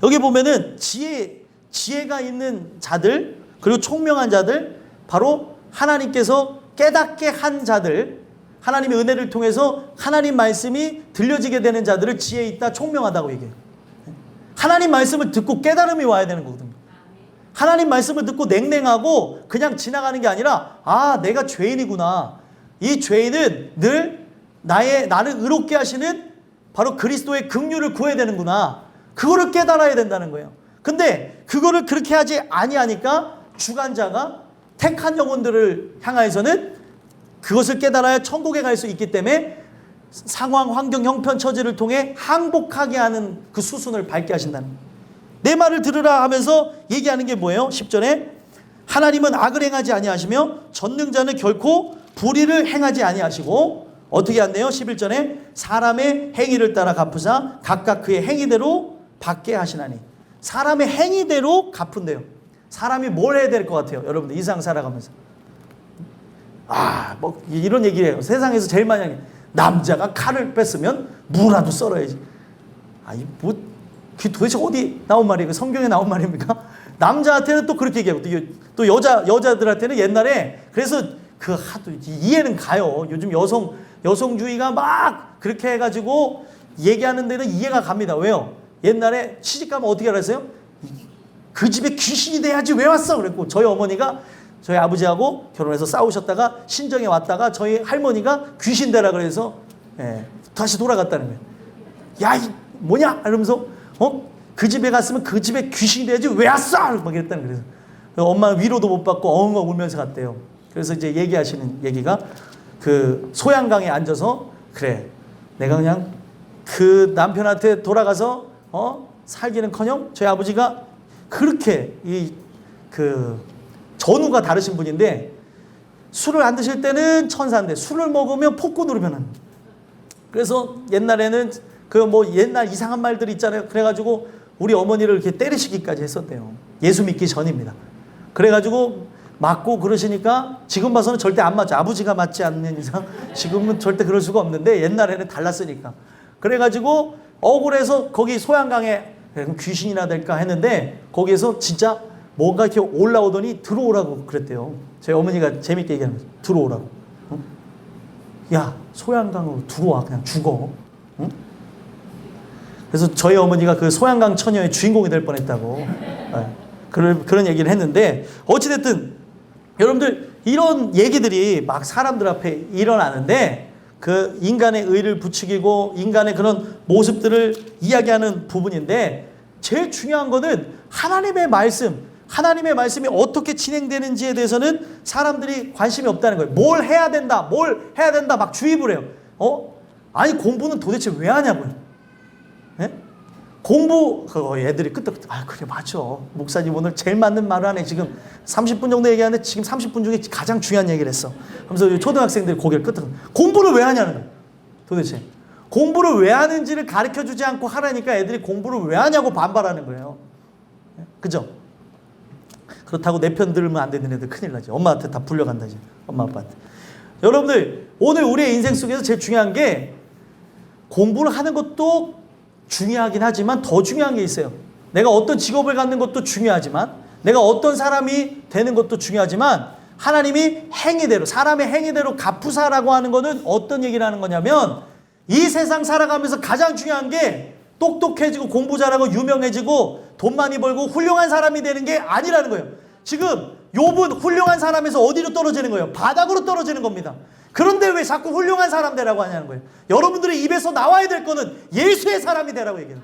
여기 보면은 지혜가 있는 자들 그리고 총명한 자들, 바로 하나님께서 깨닫게 한 자들, 하나님의 은혜를 통해서 하나님 말씀이 들려지게 되는 자들을 지혜 있다, 총명하다고 얘기해요. 하나님 말씀을 듣고 깨달음이 와야 되는 거거든요. 하나님 말씀을 듣고 냉랭하고 그냥 지나가는 게 아니라, 아, 내가 죄인이구나. 이 죄인은 늘 나를 의롭게 하시는 바로 그리스도의 긍휼을 구해야 되는구나. 그거를 깨달아야 된다는 거예요. 근데 그거를 그렇게 하지 아니하니까 주관자가 택한 영혼들을 향하여서는 그것을 깨달아야 천국에 갈 수 있기 때문에 상황, 환경, 형편, 처지를 통해 항복하게 하는 그 수순을 밟게 하신다는 거예요. 내 말을 들으라 하면서 얘기하는 게 뭐예요? 10절에 하나님은 악을 행하지 아니하시며 전능자는 결코 불의를 행하지 아니하시고 어떻게 한대요? 11절에 사람의 행위를 따라 갚으사 각각 그의 행위대로 받게 하시나니. 사람의 행위대로 갚은대요. 사람이 뭘 해야 될 것 같아요? 여러분들 이상 살아가면서 뭐 이런 얘기를 해요. 세상에서 제일 많이 하는 게 남자가 칼을 뺐으면 무라도 썰어야지. 그게 도대체 어디 나온 말이에요? 성경에 나온 말입니까? 남자한테는 또 그렇게 얘기하고 또 여자들한테는 옛날에 그래서 하도 이해는 가요. 요즘 여성주의가 막 그렇게 해가지고 얘기하는 데는 이해가 갑니다. 왜요? 옛날에 시집가면 어떻게 알았어요? 그 집에 귀신이 돼야지 왜 왔어? 그랬고 저희 어머니가 저희 아버지하고 결혼해서 싸우셨다가 신정에 왔다가 저희 할머니가 귀신 되라 그래서 다시 돌아갔다는 거예요. 야, 이 뭐냐? 이러면서 그 집에 갔으면 그 집에 귀신이 돼야지 왜 왔어? 막 이랬다는 거예요. 엄마는 위로도 못 받고 엉엉 울면서 갔대요. 그래서 이제 얘기하시는 얘기가 그 소양강에 앉아서 그래 내가 그냥 그 남편한테 돌아가서 살기는커녕 저희 아버지가 그렇게 그 전후가 다르신 분인데 술을 안 드실 때는 천사인데 술을 먹으면 폭군으로 변합니다. 그래서 옛날에는 그 뭐 옛날 이상한 말들 있잖아요. 그래가지고 우리 어머니를 이렇게 때리시기까지 했었대요. 예수 믿기 전입니다. 그래가지고 맞고 그러시니까 지금 봐서는 절대 안 맞죠. 아버지가 맞지 않는 이상 지금은 절대 그럴 수가 없는데 옛날에는 달랐으니까. 그래가지고 억울해서 거기 소양강에 귀신이나 될까 했는데 거기에서 진짜 뭔가 이렇게 올라오더니 들어오라고 그랬대요. 저희 어머니가 재밌게 얘기하는 거죠. 들어오라고. 응? 야, 소양강으로 들어와. 그냥 죽어. 응? 그래서 저희 어머니가 그 소양강 처녀의 주인공이 될 뻔했다고. 네. 그런 얘기를 했는데 어찌됐든 여러분들 이런 얘기들이 막 사람들 앞에 일어나는데 그 인간의 의를 부추기고 인간의 그런 모습들을 이야기하는 부분인데 제일 중요한 거는 하나님의 말씀이 어떻게 진행되는지에 대해서는 사람들이 관심이 없다는 거예요. 뭘 해야 된다 막 주입을 해요. 아니 공부는 도대체 왜 하냐고요. 네? 공부 그거 애들이 끄떡끄떡 그래 맞아. 목사님 오늘 제일 맞는 말을 하네. 지금 30분 정도 얘기하는데 지금 30분 중에 가장 중요한 얘기를 했어. 하면서 초등학생들이 고개를 끄떡. 공부를 왜 하냐는 거예요. 도대체 공부를 왜 하는지를 가르쳐주지 않고 하라니까 애들이 공부를 왜 하냐고 반발하는 거예요. 그죠? 그렇다고 내 편 들으면 안 되는 애들 큰일 나지. 엄마한테 다 불려간다 이제. 엄마 아빠한테. 여러분들 오늘 우리의 인생 속에서 제일 중요한 게 공부를 하는 것도 중요하긴 하지만 더 중요한 게 있어요. 내가 어떤 직업을 갖는 것도 중요하지만 내가 어떤 사람이 되는 것도 중요하지만 하나님이 행위대로 사람의 행위대로 갚으사라고 하는 거는 어떤 얘기를 하는 거냐면 이 세상 살아가면서 가장 중요한 게 똑똑해지고 공부 잘하고 유명해지고 돈 많이 벌고 훌륭한 사람이 되는 게 아니라는 거예요. 지금 욥은 훌륭한 사람에서 어디로 떨어지는 거예요? 바닥으로 떨어지는 겁니다. 그런데 왜 자꾸 훌륭한 사람 되라고 하냐는 거예요. 여러분들의 입에서 나와야 될 거는 예수의 사람이 되라고 얘기해요.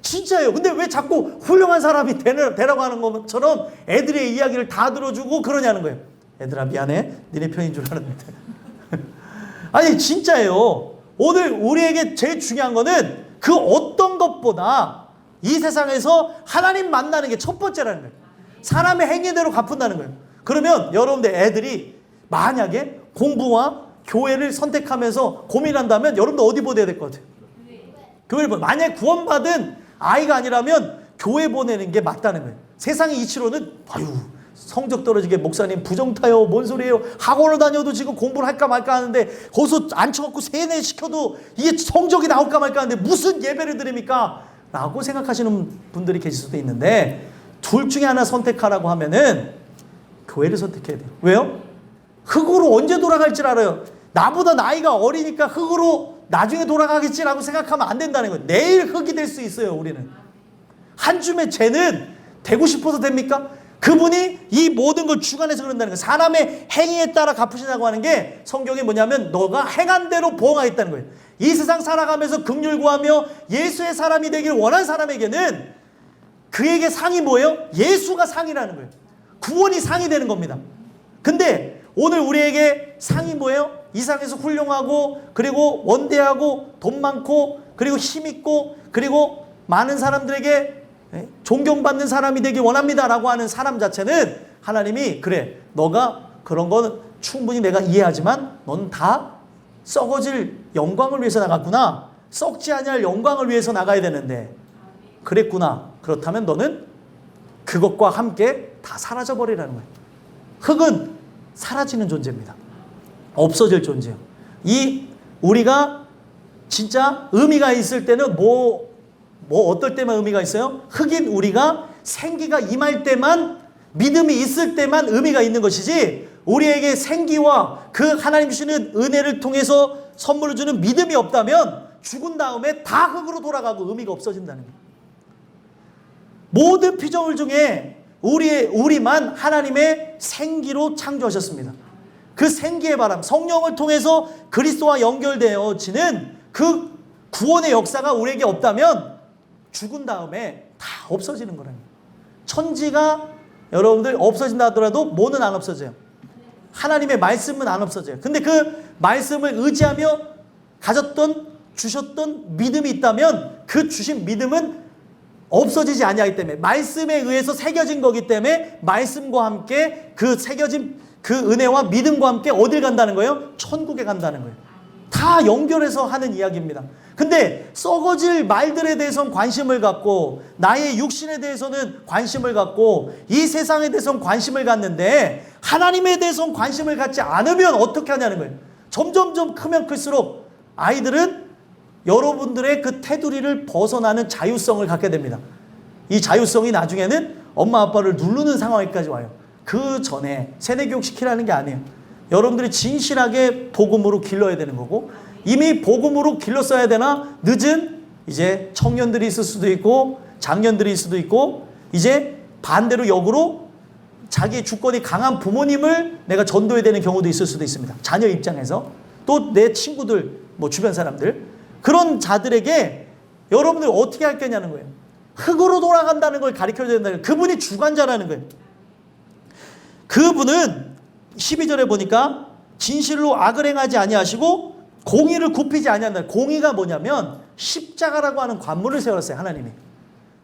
진짜예요. 근데 왜 자꾸 훌륭한 사람이 되라고 하는 것처럼 애들의 이야기를 다 들어주고 그러냐는 거예요. 애들아 미안해. 니네 편인 줄 알았는데. 아니 진짜예요. 오늘 우리에게 제일 중요한 거는 그 어떤 것보다 이 세상에서 하나님 만나는 게 첫 번째라는 거예요. 사람의 행위대로 갚는다는 거예요. 그러면 여러분들 애들이 만약에 공부와 교회를 선택하면서 고민한다면 여러분들 어디 보내야 될 것 같아요? 교회를 만약에 구원받은 아이가 아니라면 교회 보내는 게 맞다는 거예요. 세상의 이치로는 성적 떨어지게 목사님 부정타요 뭔 소리예요. 학원을 다녀도 지금 공부를 할까 말까 하는데 거기서 앉혀갖고 세뇌시켜도 이게 성적이 나올까 말까 하는데 무슨 예배를 드립니까? 라고 생각하시는 분들이 계실 수도 있는데 둘 중에 하나 선택하라고 하면은 교회를 선택해야 돼요. 왜요? 흙으로 언제 돌아갈 줄 알아요. 나보다 나이가 어리니까 흙으로 나중에 돌아가겠지라고 생각하면 안 된다는 거예요. 내일 흙이 될 수 있어요. 우리는 한 줌의 죄는 되고 싶어서 됩니까? 그분이 이 모든 걸 주관해서 그런다는 거예요. 사람의 행위에 따라 갚으시라고 하는 게 성경에 뭐냐면 너가 행한 대로 보응하겠다는 거예요. 이 세상 살아가면서 긍휼 구하며 예수의 사람이 되길 원한 사람에게는 그에게 상이 뭐예요? 예수가 상이라는 거예요. 구원이 상이 되는 겁니다. 근데 오늘 우리에게 상이 뭐예요? 이 세상에서 훌륭하고 그리고 원대하고 돈 많고 그리고 힘있고 그리고 많은 사람들에게 존경받는 사람이 되길 원합니다 라고 하는 사람 자체는 하나님이 그래 너가 그런 건 충분히 내가 이해하지만 넌 다 썩어질 영광을 위해서 나갔구나. 썩지 아니할 영광을 위해서 나가야 되는데 그랬구나. 그렇다면 너는 그것과 함께 다 사라져버리라는 거예요. 흙은 사라지는 존재입니다. 없어질 존재예요. 우리가 진짜 의미가 있을 때는 어떨 때만 의미가 있어요? 흙인 우리가 생기가 임할 때만 믿음이 있을 때만 의미가 있는 것이지 우리에게 생기와 그 하나님 주시는 은혜를 통해서 선물을 주는 믿음이 없다면 죽은 다음에 다 흙으로 돌아가고 의미가 없어진다는 거예요. 모든 피조물 중에 우리만 하나님의 생기로 창조하셨습니다. 그 생기의 바람, 성령을 통해서 그리스도와 연결되어지는 그 구원의 역사가 우리에게 없다면 죽은 다음에 다 없어지는 거라는 거예요. 천지가 여러분들 없어진다 하더라도 뭐는 안 없어져요? 하나님의 말씀은 안 없어져요. 근데 그 말씀을 의지하며 주셨던 믿음이 있다면 그 주신 믿음은 없어지지 아니하기 때문에 말씀에 의해서 새겨진 거기 때문에 말씀과 함께 그 새겨진 그 은혜와 믿음과 함께 어딜 간다는 거예요? 천국에 간다는 거예요. 다 연결해서 하는 이야기입니다. 근데 썩어질 말들에 대해서는 관심을 갖고 나의 육신에 대해서는 관심을 갖고 이 세상에 대해서는 관심을 갖는데 하나님에 대해서는 관심을 갖지 않으면 어떻게 하냐는 거예요. 점점점 크면 클수록 아이들은 여러분들의 그 테두리를 벗어나는 자유성을 갖게 됩니다. 이 자유성이 나중에는 엄마 아빠를 누르는 상황까지 와요. 그 전에 세뇌교육 시키라는 게 아니에요. 여러분들이 진실하게 복음으로 길러야 되는 거고, 이미 복음으로 길렀어야 되나 늦은 이제 청년들이 있을 수도 있고 장년들이 있을 수도 있고, 이제 반대로 역으로 자기 주권이 강한 부모님을 내가 전도해야 되는 경우도 있을 수도 있습니다. 자녀 입장에서. 또 내 친구들, 뭐 주변 사람들, 그런 자들에게 여러분들 어떻게 할 거냐는 거예요. 흙으로 돌아간다는 걸 가르쳐줘야 된다는 거예요. 그분이 주관자라는 거예요. 그분은 12절에 보니까 진실로 악을 행하지 아니하시고 공의를 굽히지 아니한다. 공의가 뭐냐면 십자가라고 하는 관문을 세웠어요. 하나님이.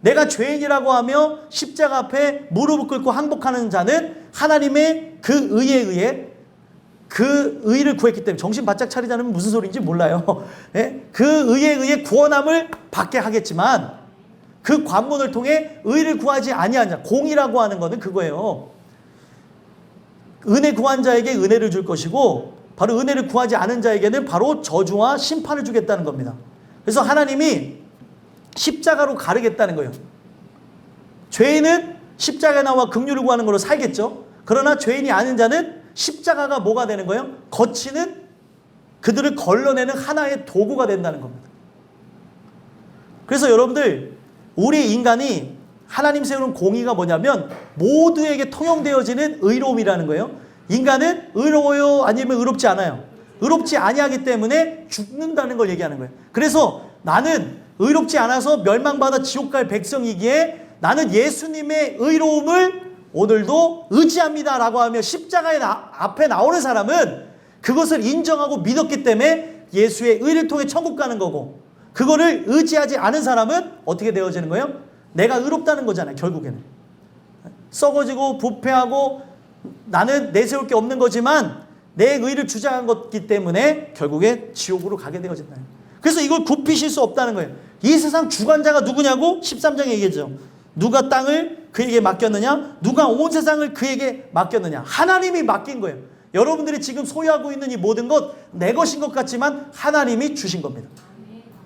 내가 죄인이라고 하며 십자가 앞에 무릎을 꿇고 항복하는 자는 하나님의 그 의에 의해 그 의를 구했기 때문에, 정신 바짝 차리지 않으면 무슨 소리인지 몰라요. 예? 그 의에 의해 구원함을 받게 하겠지만 그 관문을 통해 의를 구하지 아니한 자, 공의라고 하는 것은 그거예요. 은혜 구한 자에게 은혜를 줄 것이고 바로 은혜를 구하지 않은 자에게는 바로 저주와 심판을 주겠다는 겁니다. 그래서 하나님이 십자가로 가르겠다는 거예요. 죄인은 십자가에 나와 긍휼을 구하는 걸로 살겠죠. 그러나 죄인이 아닌 자는 십자가가 뭐가 되는 거예요? 거치는, 그들을 걸러내는 하나의 도구가 된다는 겁니다. 그래서 여러분들, 우리 인간이 하나님 세우는 공의가 뭐냐면 모두에게 통용되어지는 의로움이라는 거예요. 인간은 의로워요? 아니면 의롭지 않아요? 의롭지 아니하기 때문에 죽는다는 걸 얘기하는 거예요. 그래서 나는 의롭지 않아서 멸망받아 지옥 갈 백성이기에 나는 예수님의 의로움을 오늘도 의지합니다 라고 하며 십자가의 앞에 나오는 사람은 그것을 인정하고 믿었기 때문에 예수의 의를 통해 천국 가는 거고, 그거를 의지하지 않은 사람은 어떻게 되어지는 거예요? 내가 의롭다는 거잖아요. 결국에는 썩어지고 부패하고 나는 내세울 게 없는 거지만 내 의를 주장한 것이기 때문에 결국에 지옥으로 가게 되어진다. 그래서 이걸 굽히실 수 없다는 거예요. 이 세상 주관자가 누구냐고 13장에 얘기했죠. 누가 땅을 그에게 맡겼느냐? 누가 온 세상을 그에게 맡겼느냐? 하나님이 맡긴 거예요. 여러분들이 지금 소유하고 있는 이 모든 것 내 것인 것 같지만 하나님이 주신 겁니다.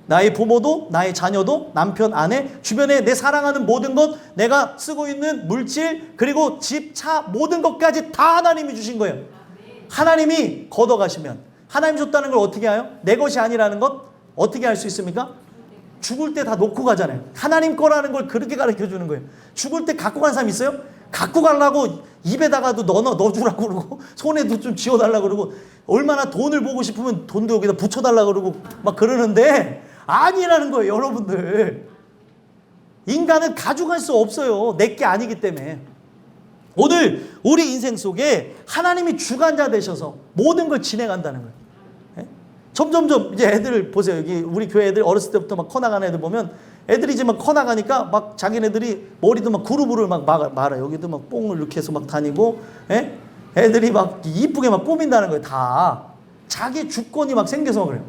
나의 부모도, 나의 자녀도, 남편, 아내, 주변에 내 사랑하는 모든 것, 내가 쓰고 있는 물질, 그리고 집, 차, 모든 것까지 다 하나님이 주신 거예요. 하나님이 걷어가시면, 하나님 줬다는 걸 어떻게 해요? 내 것이 아니라는 것 어떻게 할 수 있습니까? 죽을 때 다 놓고 가잖아요. 하나님 거라는 걸 그렇게 가르쳐 주는 거예요. 죽을 때 갖고 간 사람 있어요? 갖고 가려고 입에다가도 넣어주라고 그러고 손에도 좀 쥐어달라고 그러고, 얼마나 돈을 보고 싶으면 돈도 여기다 붙여달라고 그러고 막 그러는데 아니라는 거예요. 여러분들, 인간은 가져갈 수 없어요. 내게 아니기 때문에. 오늘 우리 인생 속에 하나님이 주관자 되셔서 모든 걸 진행한다는 거예요. 예? 점점점 이제 애들 보세요. 여기 우리 교회 애들 어렸을 때부터 막 커나가는 애들 보면 애들이 이제 막 커나가니까 막 자기네들이 머리도 막 그루브를 막 말아. 여기도 막 뽕을 이렇게 해서 막 다니고, 예? 애들이 막 이쁘게 막 꾸민다는 거예요. 다 자기 주권이 막 생겨서 그래요.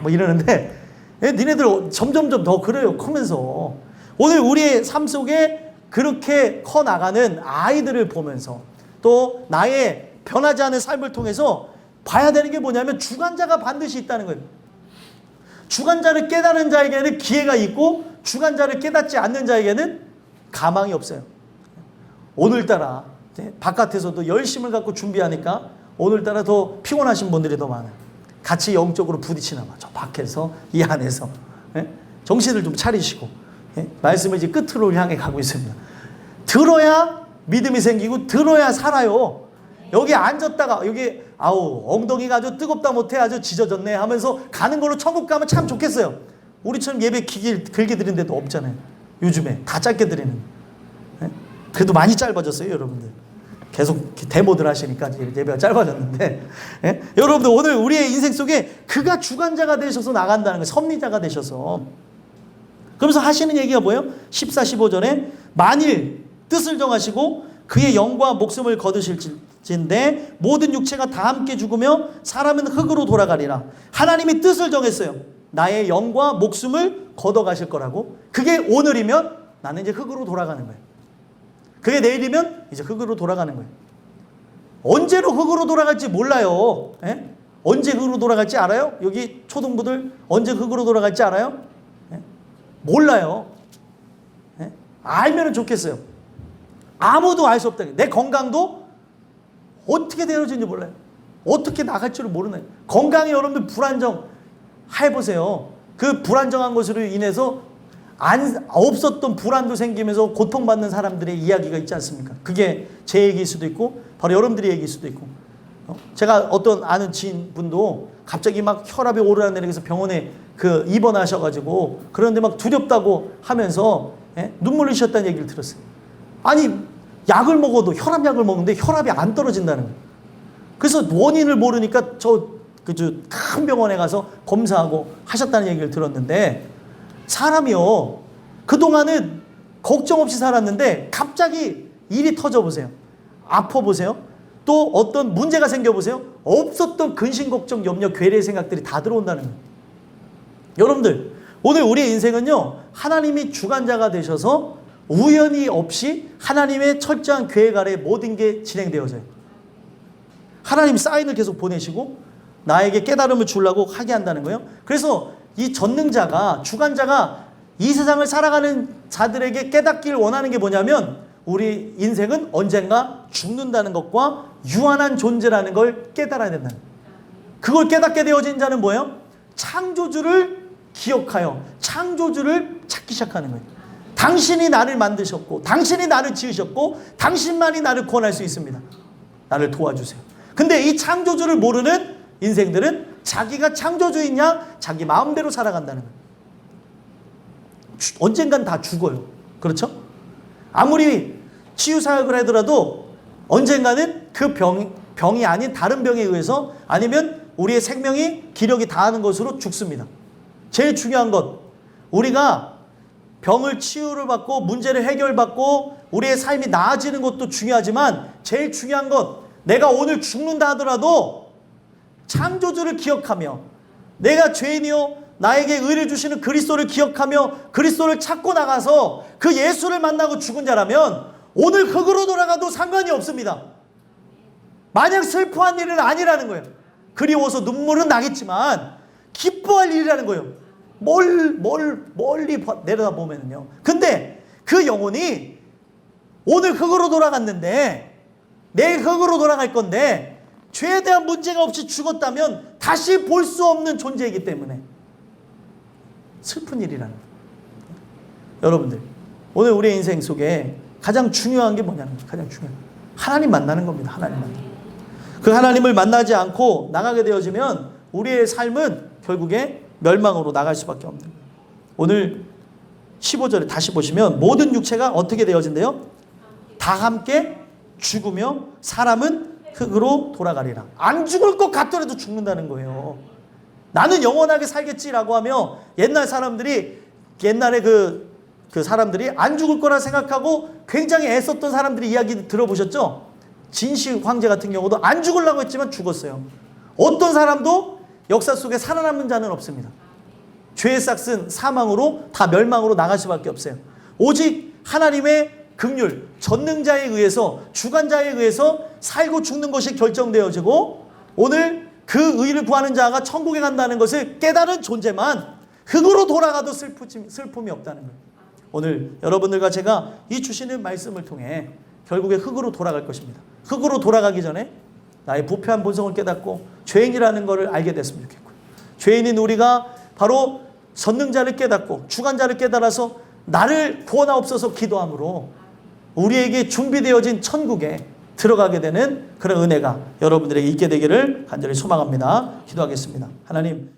뭐 이러는데 니네들 점점점 더 그래요. 크면서. 오늘 우리의 삶 속에 그렇게 커나가는 아이들을 보면서 또 나의 변하지 않은 삶을 통해서 봐야 되는 게 뭐냐면 주관자가 반드시 있다는 거예요. 주관자를 깨닫는 자에게는 기회가 있고 주관자를 깨닫지 않는 자에게는 가망이 없어요. 오늘따라 바깥에서도 열심을 갖고 준비하니까 오늘따라 더 피곤하신 분들이 더 많아요. 같이 영적으로 부딪히나 봐. 저 밖에서 이 안에서. 예? 정신을 좀 차리시고, 예? 말씀을 이제 끝으로 향해 가고 있습니다. 들어야 믿음이 생기고 들어야 살아요. 여기 앉았다가 여기 엉덩이가 아주 뜨겁다 못해 아주 지져졌네 하면서 가는 걸로 천국 가면 참 좋겠어요. 우리처럼 예배 길게 드리는 데도 없잖아요. 요즘에 다 짧게 드리는. 예? 그래도 많이 짧아졌어요. 여러분들 계속 데모들 하시니까 예배가 짧아졌는데, 예? 여러분들 오늘 우리의 인생 속에 그가 주관자가 되셔서 나간다는 거예요. 섭리자가 되셔서. 그러면서 하시는 얘기가 뭐예요? 14, 15절에 만일 뜻을 정하시고 그의 영과 목숨을 거두실지 진데 모든 육체가 다 함께 죽으며 사람은 흙으로 돌아가리라. 하나님이 뜻을 정했어요. 나의 영과 목숨을 걷어가실 거라고. 그게 오늘이면 나는 이제 흙으로 돌아가는 거예요. 그게 내일이면 이제 흙으로 돌아가는 거예요. 언제로 흙으로 돌아갈지 몰라요. 예? 언제 흙으로 돌아갈지 알아요? 여기 초등부들 언제 흙으로 돌아갈지 알아요? 예? 몰라요. 예? 알면 좋겠어요. 아무도 알 수 없다. 내 건강도 어떻게 되어질지 몰라요. 어떻게 나갈 줄을 모르는 거예요. 건강에 여러분들 불안정 해보세요. 그 불안정한 것으로 인해서 없었던 불안도 생기면서 고통받는 사람들의 이야기가 있지 않습니까? 그게 제 얘기일 수도 있고 바로 여러분들의 얘기일 수도 있고. 제가 어떤 아는 지인분도 갑자기 막 혈압이 오르락내리면서 병원에 입원하셔가지고 그런데 막 두렵다고 하면서 눈물 흘리셨다는 얘기를 들었어요. 아니 약을 먹어도 혈압약을 먹는데 혈압이 안 떨어진다는 거예요. 그래서 원인을 모르니까 큰 병원에 가서 검사하고 하셨다는 얘기를 들었는데 사람이요 그동안은 걱정 없이 살았는데 갑자기 일이 터져 보세요. 아파 보세요. 또 어떤 문제가 생겨 보세요. 없었던 근심 걱정 염려 괴뢰의 생각들이 다 들어온다는 거예요. 여러분들 오늘 우리의 인생은요 하나님이 주관자가 되셔서 우연히 없이 하나님의 철저한 계획 아래 모든 게 진행되어져요. 하나님 사인을 계속 보내시고 나에게 깨달음을 주려고 하게 한다는 거예요. 그래서 이 전능자가 주관자가 이 세상을 살아가는 자들에게 깨닫기를 원하는 게 뭐냐면 우리 인생은 언젠가 죽는다는 것과 유한한 존재라는 걸 깨달아야 된다는 거예요. 그걸 깨닫게 되어진 자는 뭐예요? 창조주를 기억하여 창조주를 찾기 시작하는 거예요. 당신이 나를 만드셨고 당신이 나를 지으셨고 당신만이 나를 구원할 수 있습니다. 나를 도와주세요. 근데 이 창조주를 모르는 인생들은 자기가 창조주이냐 자기 마음대로 살아간다는 거예요. 언젠간 다 죽어요. 그렇죠? 아무리 치유사역을 하더라도 언젠가는 그 병이 아닌 다른 병에 의해서 아니면 우리의 생명이 기력이 다하는 것으로 죽습니다. 제일 중요한 것 우리가 병을 치유를 받고 문제를 해결받고 우리의 삶이 나아지는 것도 중요하지만 제일 중요한 것 내가 오늘 죽는다 하더라도 창조주를 기억하며 내가 죄인이요 나에게 의를 주시는 그리스도를 기억하며 그리스도를 찾고 나가서 그 예수를 만나고 죽은 자라면 오늘 흙으로 돌아가도 상관이 없습니다. 만약 슬퍼한 일은 아니라는 거예요. 그리워서 눈물은 나겠지만 기뻐할 일이라는 거예요. 멀리 내려다보면요. 근데 그 영혼이 오늘 흙으로 돌아갔는데 내일 흙으로 돌아갈 건데 죄에 대한 문제가 없이 죽었다면 다시 볼 수 없는 존재이기 때문에 슬픈 일이라는 거예요. 여러분들 오늘 우리의 인생 속에 가장 중요한 게 뭐냐면 가장 중요한 하나님 만나는 겁니다. 하나님 만나는 거예요. 그 하나님을 만나지 않고 나가게 되어지면 우리의 삶은 결국에 멸망으로 나갈 수밖에 없는 거예요. 오늘 15절에 다시 보시면 모든 육체가 어떻게 되어진대요? 다 함께 죽으며 사람은 흙으로 돌아가리라. 안 죽을 것 같더라도 죽는다는 거예요. 나는 영원하게 살겠지라고 하며 옛날 사람들이 옛날에 그 사람들이 안 죽을 거라 생각하고 굉장히 애썼던 사람들이 이야기 들어보셨죠? 진시 황제 같은 경우도 안 죽으려고 했지만 죽었어요. 어떤 사람도 역사 속에 살아남은 자는 없습니다. 죄의 싹은 사망으로 다 멸망으로 나갈 수밖에 없어요. 오직 하나님의 긍휼, 전능자에 의해서 주관자에 의해서 살고 죽는 것이 결정되어지고 오늘 그 의를 구하는 자가 천국에 간다는 것을 깨달은 존재만 흙으로 돌아가도 슬픔이 없다는 거예요. 오늘 여러분들과 제가 이 주시는 말씀을 통해 결국에 흙으로 돌아갈 것입니다. 흙으로 돌아가기 전에 나의 부패한 본성을 깨닫고 죄인이라는 것을 알게 됐으면 좋겠고요. 죄인인 우리가 바로 전능자를 깨닫고 주관자를 깨달아서 나를 구원하옵소서 기도함으로 우리에게 준비되어진 천국에 들어가게 되는 그런 은혜가 여러분들에게 있게 되기를 간절히 소망합니다. 기도하겠습니다. 하나님